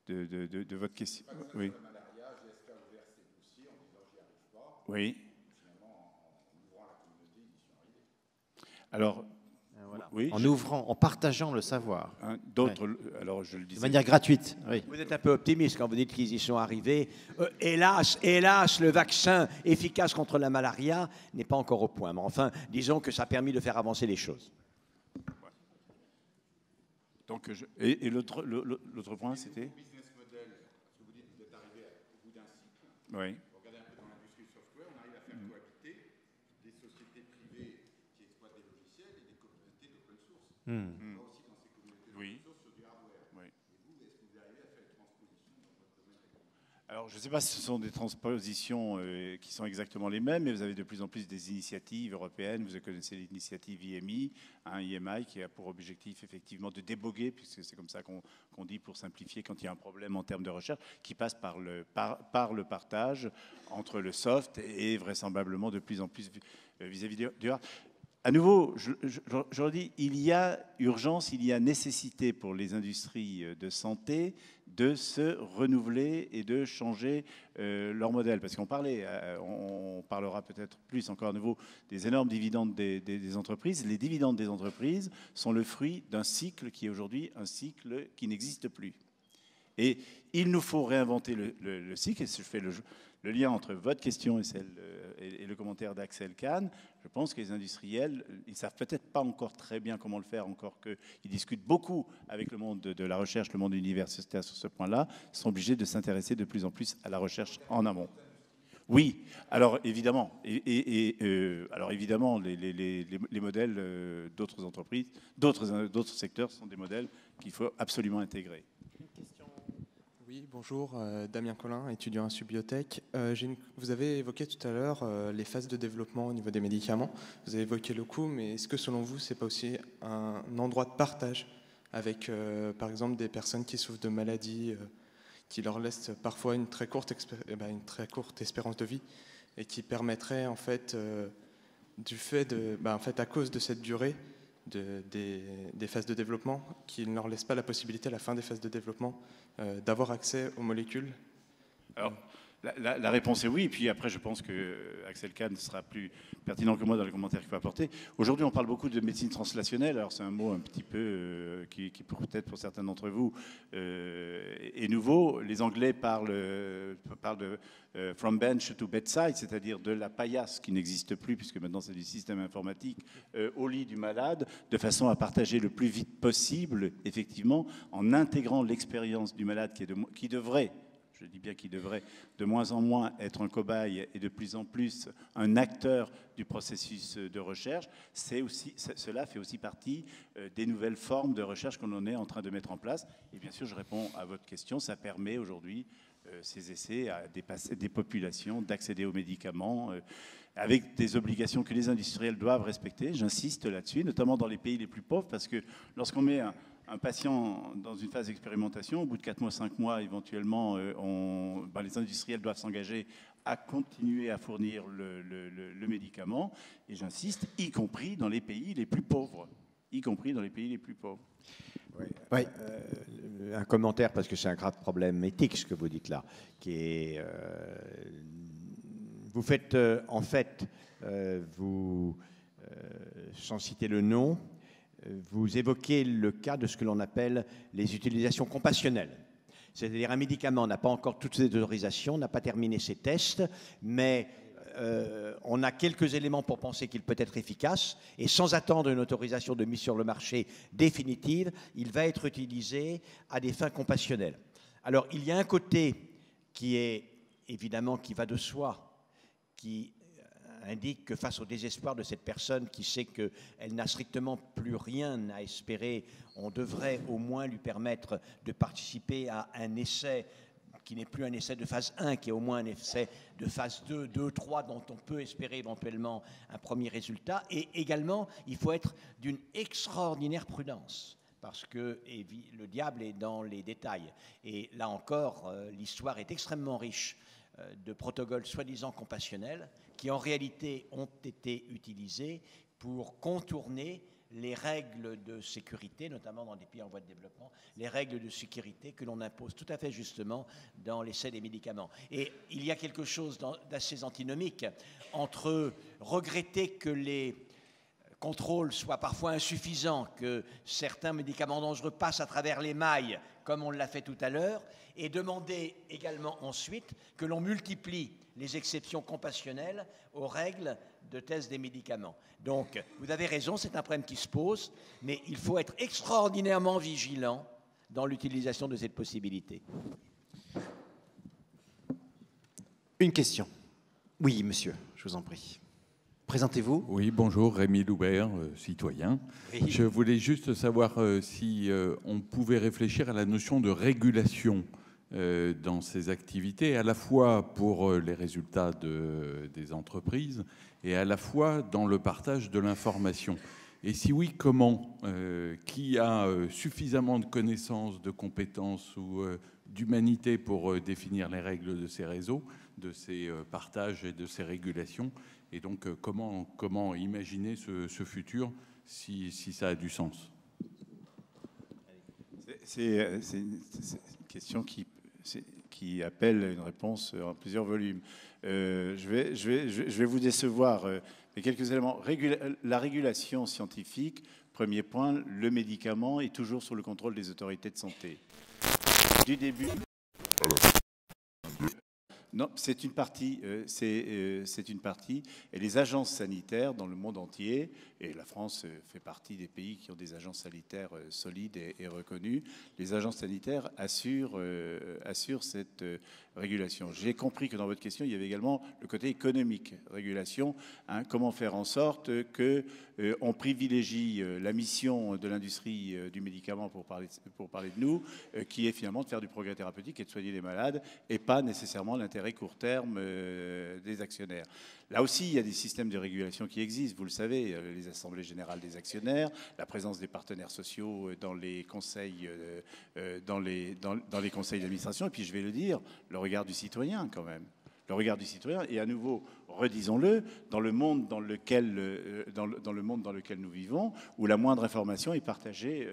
de votre question. Oui. Oui. Alors, voilà. Oui, en ouvrant, en partageant le savoir. Hein, d'autres, alors je le disais. De manière gratuite. Oui. Vous êtes un peu optimiste quand vous dites qu'ils y sont arrivés. Hélas, le vaccin efficace contre la malaria n'est pas encore au point. Mais enfin, disons que ça a permis de faire avancer les choses. Donc, et l'autre point, c'était business model. Parce que vous dites que vous êtes arrivé au bout d'un cycle. Oui. Regardez un peu dans l'industrie software, on arrive à faire cohabiter des sociétés privées qui exploitent des logiciels et des communautés d'open source. On va aussi dans ces communautés d'open source sur du hardware. Oui. Et vous, est-ce que vous arrivez à faire une transposition dans votre domaine? Alors, je ne sais pas si ce sont des transpositions qui sont exactement les mêmes, mais vous avez de plus en plus des initiatives européennes. Vous connaissez l'initiative IMI, IMI, qui a pour objectif effectivement de déboguer, puisque c'est comme ça qu'on dit pour simplifier, quand il y a un problème en termes de recherche, qui passe par le partage entre le soft et vraisemblablement de plus en plus vis-à-vis du hard. À nouveau, je le dis, il y a urgence, il y a nécessité pour les industries de santé de se renouveler et de changer leur modèle. Parce qu'on on parlera peut-être plus encore à nouveau des énormes dividendes des entreprises. Les dividendes des entreprises sont le fruit d'un cycle qui est aujourd'hui un cycle qui n'existe plus. Et il nous faut réinventer le cycle, et je fais le lien entre votre question et le commentaire d'Axel Kahn. Je pense que les industriels, ils ne savent peut-être pas encore très bien comment le faire, encore qu'ils discutent beaucoup avec le monde de la recherche, le monde universitaire sur ce point-là, sont obligés de s'intéresser de plus en plus à la recherche en amont. Oui, alors évidemment, alors évidemment, les modèles d'autres entreprises, d'autres secteurs sont des modèles qu'il faut absolument intégrer. Oui, bonjour, Damien Collin, étudiant à Subbiotech. Vous avez évoqué tout à l'heure les phases de développement au niveau des médicaments. Vous avez évoqué le coût, mais est-ce que selon vous, ce n'est pas aussi un endroit de partage avec, par exemple, des personnes qui souffrent de maladies qui leur laissent parfois une très courte espérance de vie et qui permettrait, en fait, à cause de cette durée, des phases de développement, qui ne leur laissent pas la possibilité à la fin des phases de développement d'avoir accès aux molécules? Alors, la réponse est oui, et puis après je pense que Axel Kahn sera plus pertinent que moi dans les commentaires qu'il va apporter. Aujourd'hui on parle beaucoup de médecine translationnelle, alors c'est un mot un petit peu qui peut-être pour certains d'entre vous est nouveau. Les Anglais parlent de from bench to bedside, c'est-à-dire de la paillasse qui n'existe plus, puisque maintenant c'est du système informatique, au lit du malade, de façon à partager le plus vite possible, effectivement, en intégrant l'expérience du malade qui devrait, je dis bien qu'il devrait de moins en moins être un cobaye et de plus en plus un acteur du processus de recherche. Cela fait aussi partie des nouvelles formes de recherche qu'on en est en train de mettre en place. Et bien sûr, je réponds à votre question, ça permet aujourd'hui ces essais à des populations d'accéder aux médicaments avec des obligations que les industriels doivent respecter. J'insiste là-dessus, notamment dans les pays les plus pauvres, parce que lorsqu'on met un patient dans une phase d'expérimentation, au bout de 4 mois, 5 mois, éventuellement, les industriels doivent s'engager à continuer à fournir le médicament. Et j'insiste, y compris dans les pays les plus pauvres. Y compris dans les pays les plus pauvres. Oui. Un commentaire, parce que c'est un grave problème éthique, ce que vous dites là, qui est... vous faites, en fait, sans citer le nom, vous évoquez le cas de ce que l'on appelle les utilisations compassionnelles. C'est-à-dire un médicament n'a pas encore toutes ses autorisations, n'a pas terminé ses tests, mais on a quelques éléments pour penser qu'il peut être efficace, et sans attendre une autorisation de mise sur le marché définitive, il va être utilisé à des fins compassionnelles. Alors, il y a un côté qui est évidemment qui va de soi, qui indique que face au désespoir de cette personne qui sait qu'elle n'a strictement plus rien à espérer, on devrait au moins lui permettre de participer à un essai qui n'est plus un essai de phase 1, qui est au moins un essai de phase 2, 3, dont on peut espérer éventuellement un premier résultat. Et également, il faut être d'une extraordinaire prudence, parce que le diable est dans les détails. Et là encore, l'histoire est extrêmement riche de protocoles soi-disant compassionnels qui en réalité ont été utilisés pour contourner les règles de sécurité, notamment dans des pays en voie de développement, les règles de sécurité que l'on impose tout à fait justement dans l'essai des médicaments. Et il y a quelque chose d'assez antinomique entre regretter que les contrôles soient parfois insuffisants, que certains médicaments dangereux passent à travers les mailles, comme on l'a fait tout à l'heure, et demander également ensuite que l'on multiplie les exceptions compassionnelles aux règles de test des médicaments. Donc, vous avez raison, c'est un problème qui se pose, mais il faut être extraordinairement vigilant dans l'utilisation de cette possibilité. Une question. Oui, monsieur, je vous en prie. Présentez-vous. Oui, bonjour, Rémi Loubert, citoyen. Oui. Je voulais juste savoir si on pouvait réfléchir à la notion de régulation dans ces activités, à la fois pour les résultats des entreprises et à la fois dans le partage de l'information. Et si oui, comment? Qui a suffisamment de connaissances, de compétences ou d'humanité pour définir les règles de ces réseaux, de ces partages et de ces régulations? Et donc, comment imaginer ce futur si ça a du sens? C'est une question qui appelle une réponse en plusieurs volumes. Je vais vous décevoir. Mais quelques éléments. La régulation scientifique, premier point, le médicament est toujours sous le contrôle des autorités de santé. Du début... Non, c'est une partie, c'est une partie. Et les agences sanitaires dans le monde entier, et la France fait partie des pays qui ont des agences sanitaires solides et reconnues, les agences sanitaires assurent cette régulation. J'ai compris que dans votre question, il y avait également le côté économique, régulation, hein, comment faire en sorte qu'on privilégie la mission de l'industrie du médicament, pour parler de nous, qui est finalement de faire du progrès thérapeutique et de soigner les malades, et pas nécessairement l'intérêt court terme des actionnaires. Là aussi, il y a des systèmes de régulation qui existent, vous le savez, les assemblées générales des actionnaires, la présence des partenaires sociaux dans les conseils d'administration, et puis je vais le dire, le regard du citoyen quand même. Le regard du citoyen, et à nouveau, redisons-le, dans le monde dans lequel nous vivons, où la moindre information est partagée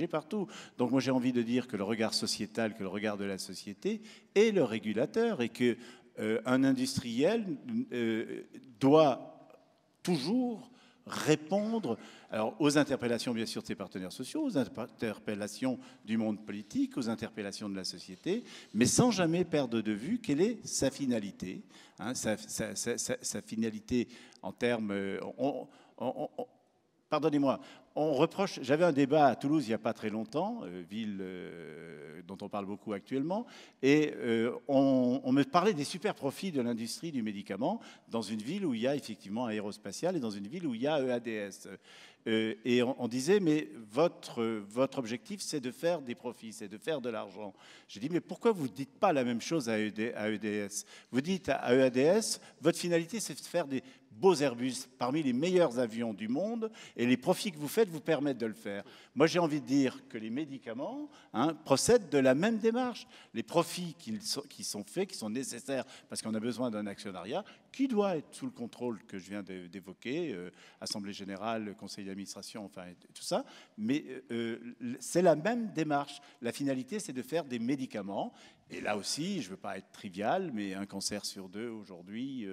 partout. Donc moi j'ai envie de dire que le regard sociétal, que le regard de la société est le régulateur, et que un industriel doit toujours répondre aux interpellations, bien sûr, de ses partenaires sociaux, aux interpellations du monde politique, aux interpellations de la société, mais sans jamais perdre de vue quelle est sa finalité, hein, sa finalité en termes... Pardonnez-moi, on reproche... J'avais un débat à Toulouse il n'y a pas très longtemps, ville dont on parle beaucoup actuellement, et on me parlait des super profits de l'industrie du médicament dans une ville où il y a effectivement aérospatial et dans une ville où il y a EADS. Et on disait, mais votre objectif, c'est de faire des profits, c'est de faire de l'argent. J'ai dit, mais pourquoi vous ne dites pas la même chose à EADS? Vous dites à EADS, votre finalité, c'est de faire des beaux Airbus parmi les meilleurs avions du monde, et les profits que vous faites vous permettent de le faire. Moi, j'ai envie de dire que les médicaments procèdent de la même démarche. Les profits qui sont faits, qui sont nécessaires parce qu'on a besoin d'un actionnariat, qui doit être sous le contrôle que je viens d'évoquer, Assemblée générale, Conseil d'administration, enfin tout ça, mais c'est la même démarche. La finalité, c'est de faire des médicaments. Et là aussi, je ne veux pas être trivial, mais un cancer sur 2 aujourd'hui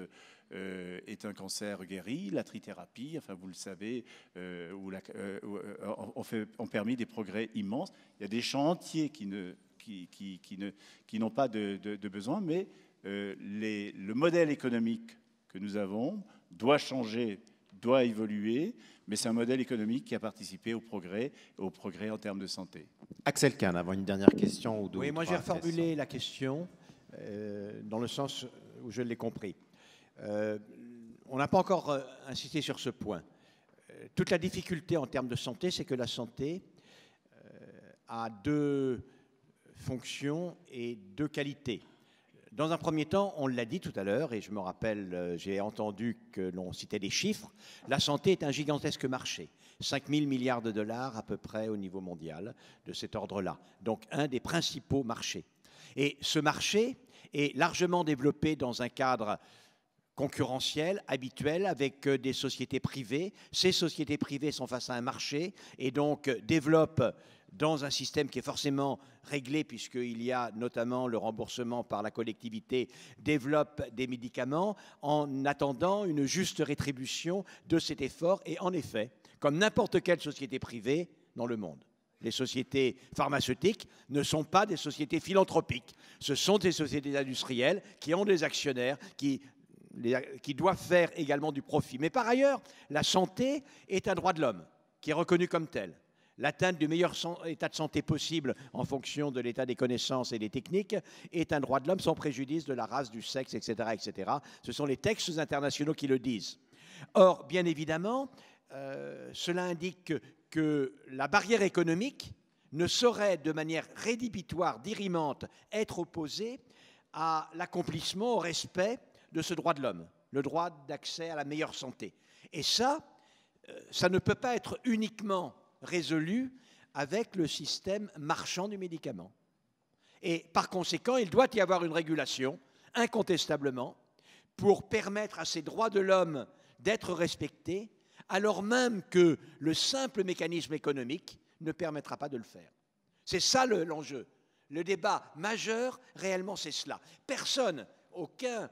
est un cancer guéri. La trithérapie, enfin vous le savez, ont permis des progrès immenses. Il y a des champs entiers qui n'ont pas de besoin, mais le modèle économique que nous avons doit changer, doit évoluer, mais c'est un modèle économique qui a participé au progrès en termes de santé. Axel Kahn, avant une dernière question ou deux. Oui, moi j'ai reformulé la question dans le sens où je l'ai compris. On n'a pas encore insisté sur ce point. Toute la difficulté en termes de santé, c'est que la santé a 2 fonctions et 2 qualités. Dans un premier temps, on l'a dit tout à l'heure, et je me rappelle, j'ai entendu que l'on citait des chiffres, la santé est un gigantesque marché, 5 000 milliards de dollars à peu près au niveau mondial, de cet ordre-là. Donc un des principaux marchés. Et ce marché est largement développé dans un cadre concurrentielle, habituelle, avec des sociétés privées. Ces sociétés privées sont face à un marché et donc développent dans un système qui est forcément réglé, puisqu'il y a notamment le remboursement par la collectivité, développent des médicaments en attendant une juste rétribution de cet effort. Et en effet, comme n'importe quelle société privée dans le monde, les sociétés pharmaceutiques ne sont pas des sociétés philanthropiques. Ce sont des sociétés industrielles qui ont des actionnaires, qui doivent faire également du profit. Mais par ailleurs, la santé est un droit de l'homme qui est reconnu comme tel. L'atteinte du meilleur état de santé possible en fonction de l'état des connaissances et des techniques est un droit de l'homme sans préjudice de la race, du sexe, etc., etc. Ce sont les textes internationaux qui le disent. Or, bien évidemment, cela indique que la barrière économique ne saurait, de manière rédhibitoire, dirimante, être opposée à l'accomplissement, au respect de ce droit de l'homme, le droit d'accès à la meilleure santé. Et ça ne peut pas être uniquement résolu avec le système marchand du médicament. Et par conséquent, il doit y avoir une régulation, incontestablement, pour permettre à ces droits de l'homme d'être respectés, alors même que le simple mécanisme économique ne permettra pas de le faire. C'est ça l'enjeu. Le débat majeur, réellement, c'est cela. Personne, aucun,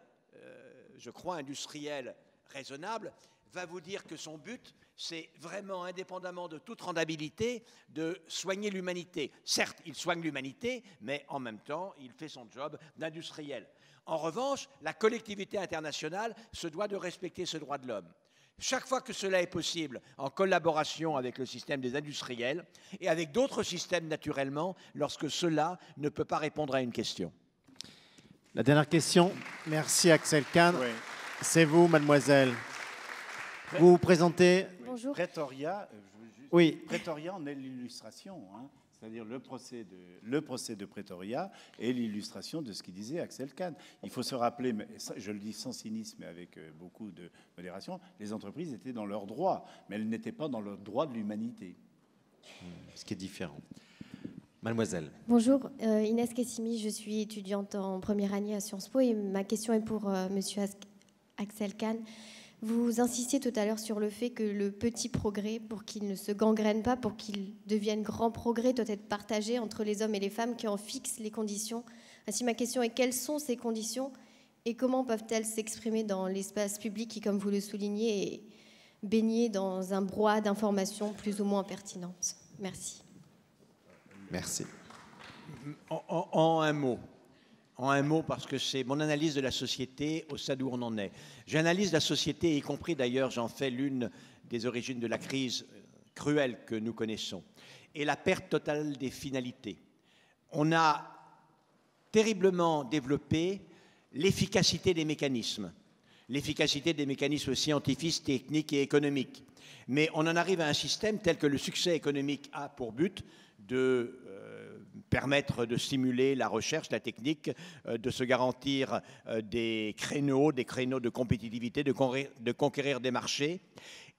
je crois, industriel raisonnable, va vous dire que son but, c'est vraiment, indépendamment de toute rendabilité, de soigner l'humanité. Certes, il soigne l'humanité, mais en même temps, il fait son job d'industriel. En revanche, la collectivité internationale se doit de respecter ce droit de l'homme. Chaque fois que cela est possible, en collaboration avec le système des industriels et avec d'autres systèmes naturellement, lorsque cela ne peut pas répondre à une question. La dernière question. Merci Axel Kahn. Oui. C'est vous, mademoiselle. Vous vous présentez. Bonjour. Pretoria, oui. Pretoria en est l'illustration, hein, c'est-à-dire le procès de Pretoria est l'illustration de ce qu'il disait Axel Kahn. Il faut se rappeler, mais je le dis sans cynisme mais avec beaucoup de modération, les entreprises étaient dans leurs droits, mais elles n'étaient pas dans le droit de l'humanité. Ce qui est différent. Mademoiselle. Bonjour, Inès Kessimi, je suis étudiante en première année à Sciences Po et ma question est pour monsieur Axel Kahn. Vous insistiez tout à l'heure sur le fait que le petit progrès, pour qu'il ne se gangrène pas, pour qu'il devienne grand progrès, doit être partagé entre les hommes et les femmes qui en fixent les conditions. Ainsi, ma question est quelles sont ces conditions et comment peuvent-elles s'exprimer dans l'espace public qui, comme vous le soulignez, est baigné dans un brouhaha d'informations plus ou moins pertinentes? Merci. Merci. En un mot. En un mot, parce que c'est mon analyse de la société au stade où on en est. J'analyse la société, y compris d'ailleurs, j'en fais l'une des origines de la crise cruelle que nous connaissons, et la perte totale des finalités. On a terriblement développé l'efficacité des mécanismes scientifiques, techniques et économiques. Mais on en arrive à un système tel que le succès économique a pour but de permettre de stimuler la recherche, la technique, de se garantir des créneaux de compétitivité, de conquérir des marchés,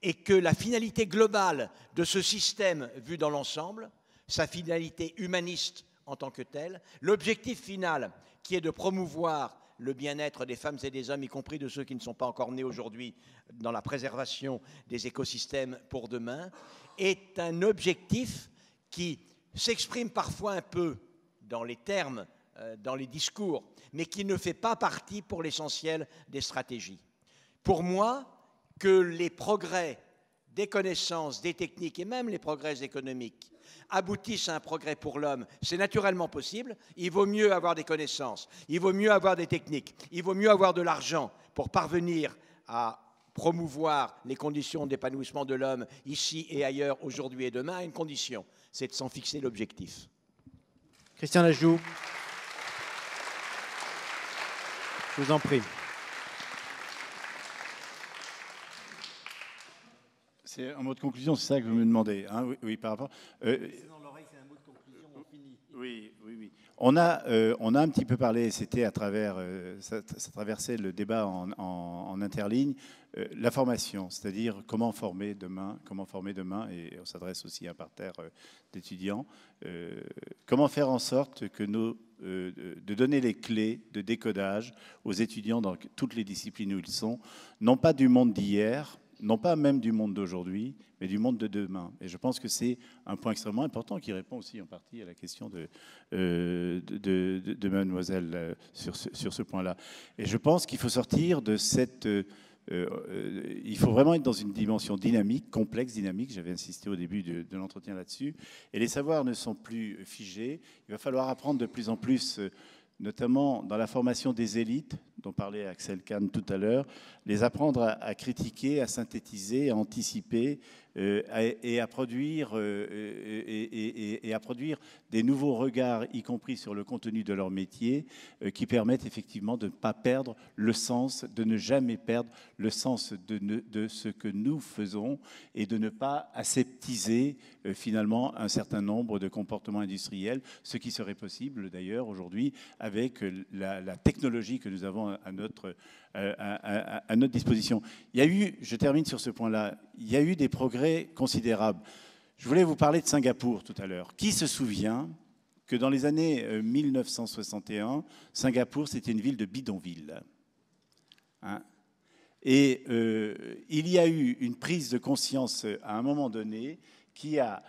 et que la finalité globale de ce système vu dans l'ensemble, sa finalité humaniste en tant que telle, l'objectif final qui est de promouvoir le bien-être des femmes et des hommes, y compris de ceux qui ne sont pas encore nés aujourd'hui, dans la préservation des écosystèmes pour demain, est un objectif qui s'exprime parfois un peu dans les termes, dans les discours, mais qui ne fait pas partie pour l'essentiel des stratégies. Pour moi, que les progrès des connaissances, des techniques et même les progrès économiques aboutissent à un progrès pour l'homme, c'est naturellement possible. Il vaut mieux avoir des connaissances, il vaut mieux avoir des techniques, il vaut mieux avoir de l'argent pour parvenir à promouvoir les conditions d'épanouissement de l'homme ici et ailleurs, aujourd'hui et demain, à une condition, c'est de s'en fixer l'objectif. Christian Lajoux. Je vous en prie. C'est un mot de conclusion, c'est ça que vous me demandez, hein? Oui, par rapport. Dans l'oreille, c'est un mot de conclusion, on finit. Oui, oui, oui. On a un petit peu parlé, c'était à travers, ça traversait le débat en interligne, la formation, c'est-à-dire comment former demain, et on s'adresse aussi à un parterre d'étudiants, comment faire en sorte que de donner les clés de décodage aux étudiants dans toutes les disciplines où ils sont, non pas du monde d'hier, non pas même du monde d'aujourd'hui, mais du monde de demain. Et je pense que c'est un point extrêmement important qui répond aussi en partie à la question de mademoiselle sur ce point-là. Et je pense qu'il faut sortir de cette... il faut vraiment être dans une dimension dynamique, complexe, dynamique. J'avais insisté au début de l'entretien là-dessus. Et les savoirs ne sont plus figés. Il va falloir apprendre de plus en plus... notamment dans la formation des élites, dont parlait Axel Kahn tout à l'heure, les apprendre à critiquer, à synthétiser, à anticiper et à produire des nouveaux regards, y compris sur le contenu de leur métier, qui permettent effectivement de ne pas perdre le sens, de ne jamais perdre le sens de ce que nous faisons et de ne pas aseptiser finalement un certain nombre de comportements industriels, ce qui serait possible d'ailleurs aujourd'hui avec la technologie que nous avons à notre disposition. Il y a eu, je termine sur ce point-là, il y a eu des progrès considérables. Je voulais vous parler de Singapour tout à l'heure. Qui se souvient que dans les années 1961, Singapour, c'était une ville de bidonville, hein? Et il y a eu une prise de conscience à un moment donné qui a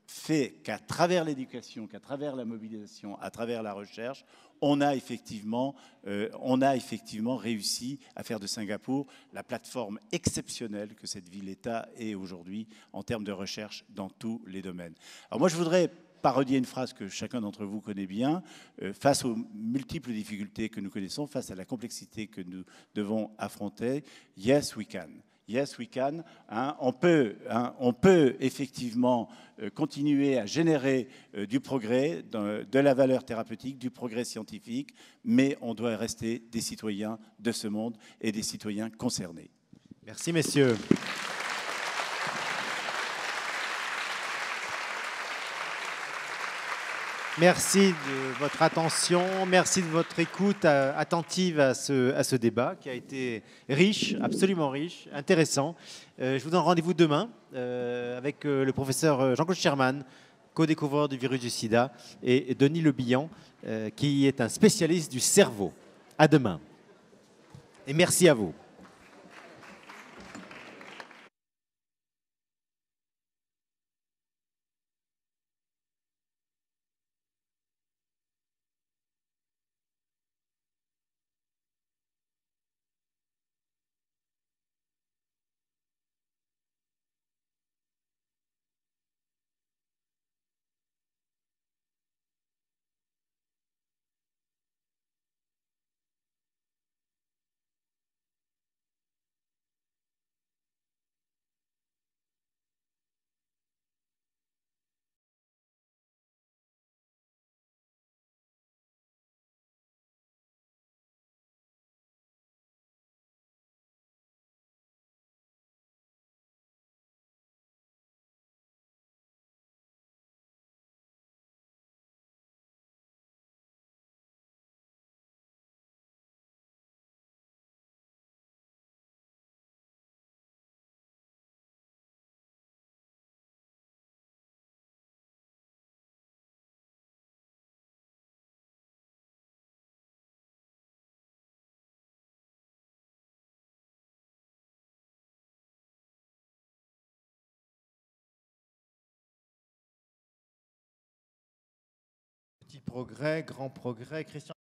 fait qu'à travers l'éducation, qu'à travers la mobilisation, à travers la recherche, on a effectivement réussi à faire de Singapour la plateforme exceptionnelle que cette ville-État est aujourd'hui en termes de recherche dans tous les domaines. Alors moi, je voudrais parodier une phrase que chacun d'entre vous connaît bien, face aux multiples difficultés que nous connaissons, face à la complexité que nous devons affronter, yes we can. Yes, we can. Hein, on peut effectivement continuer à générer du progrès, de la valeur thérapeutique, du progrès scientifique, mais on doit rester des citoyens de ce monde et des citoyens concernés. Merci, messieurs. Merci de votre attention, merci de votre écoute attentive à ce débat qui a été riche, absolument riche, intéressant. Je vous donne rendez-vous demain avec le professeur Jean-Claude Sherman, co-découvreur du virus du sida, et Denis Le Bihan, qui est un spécialiste du cerveau. À demain. Et merci à vous. Petit progrès, grand progrès. Christian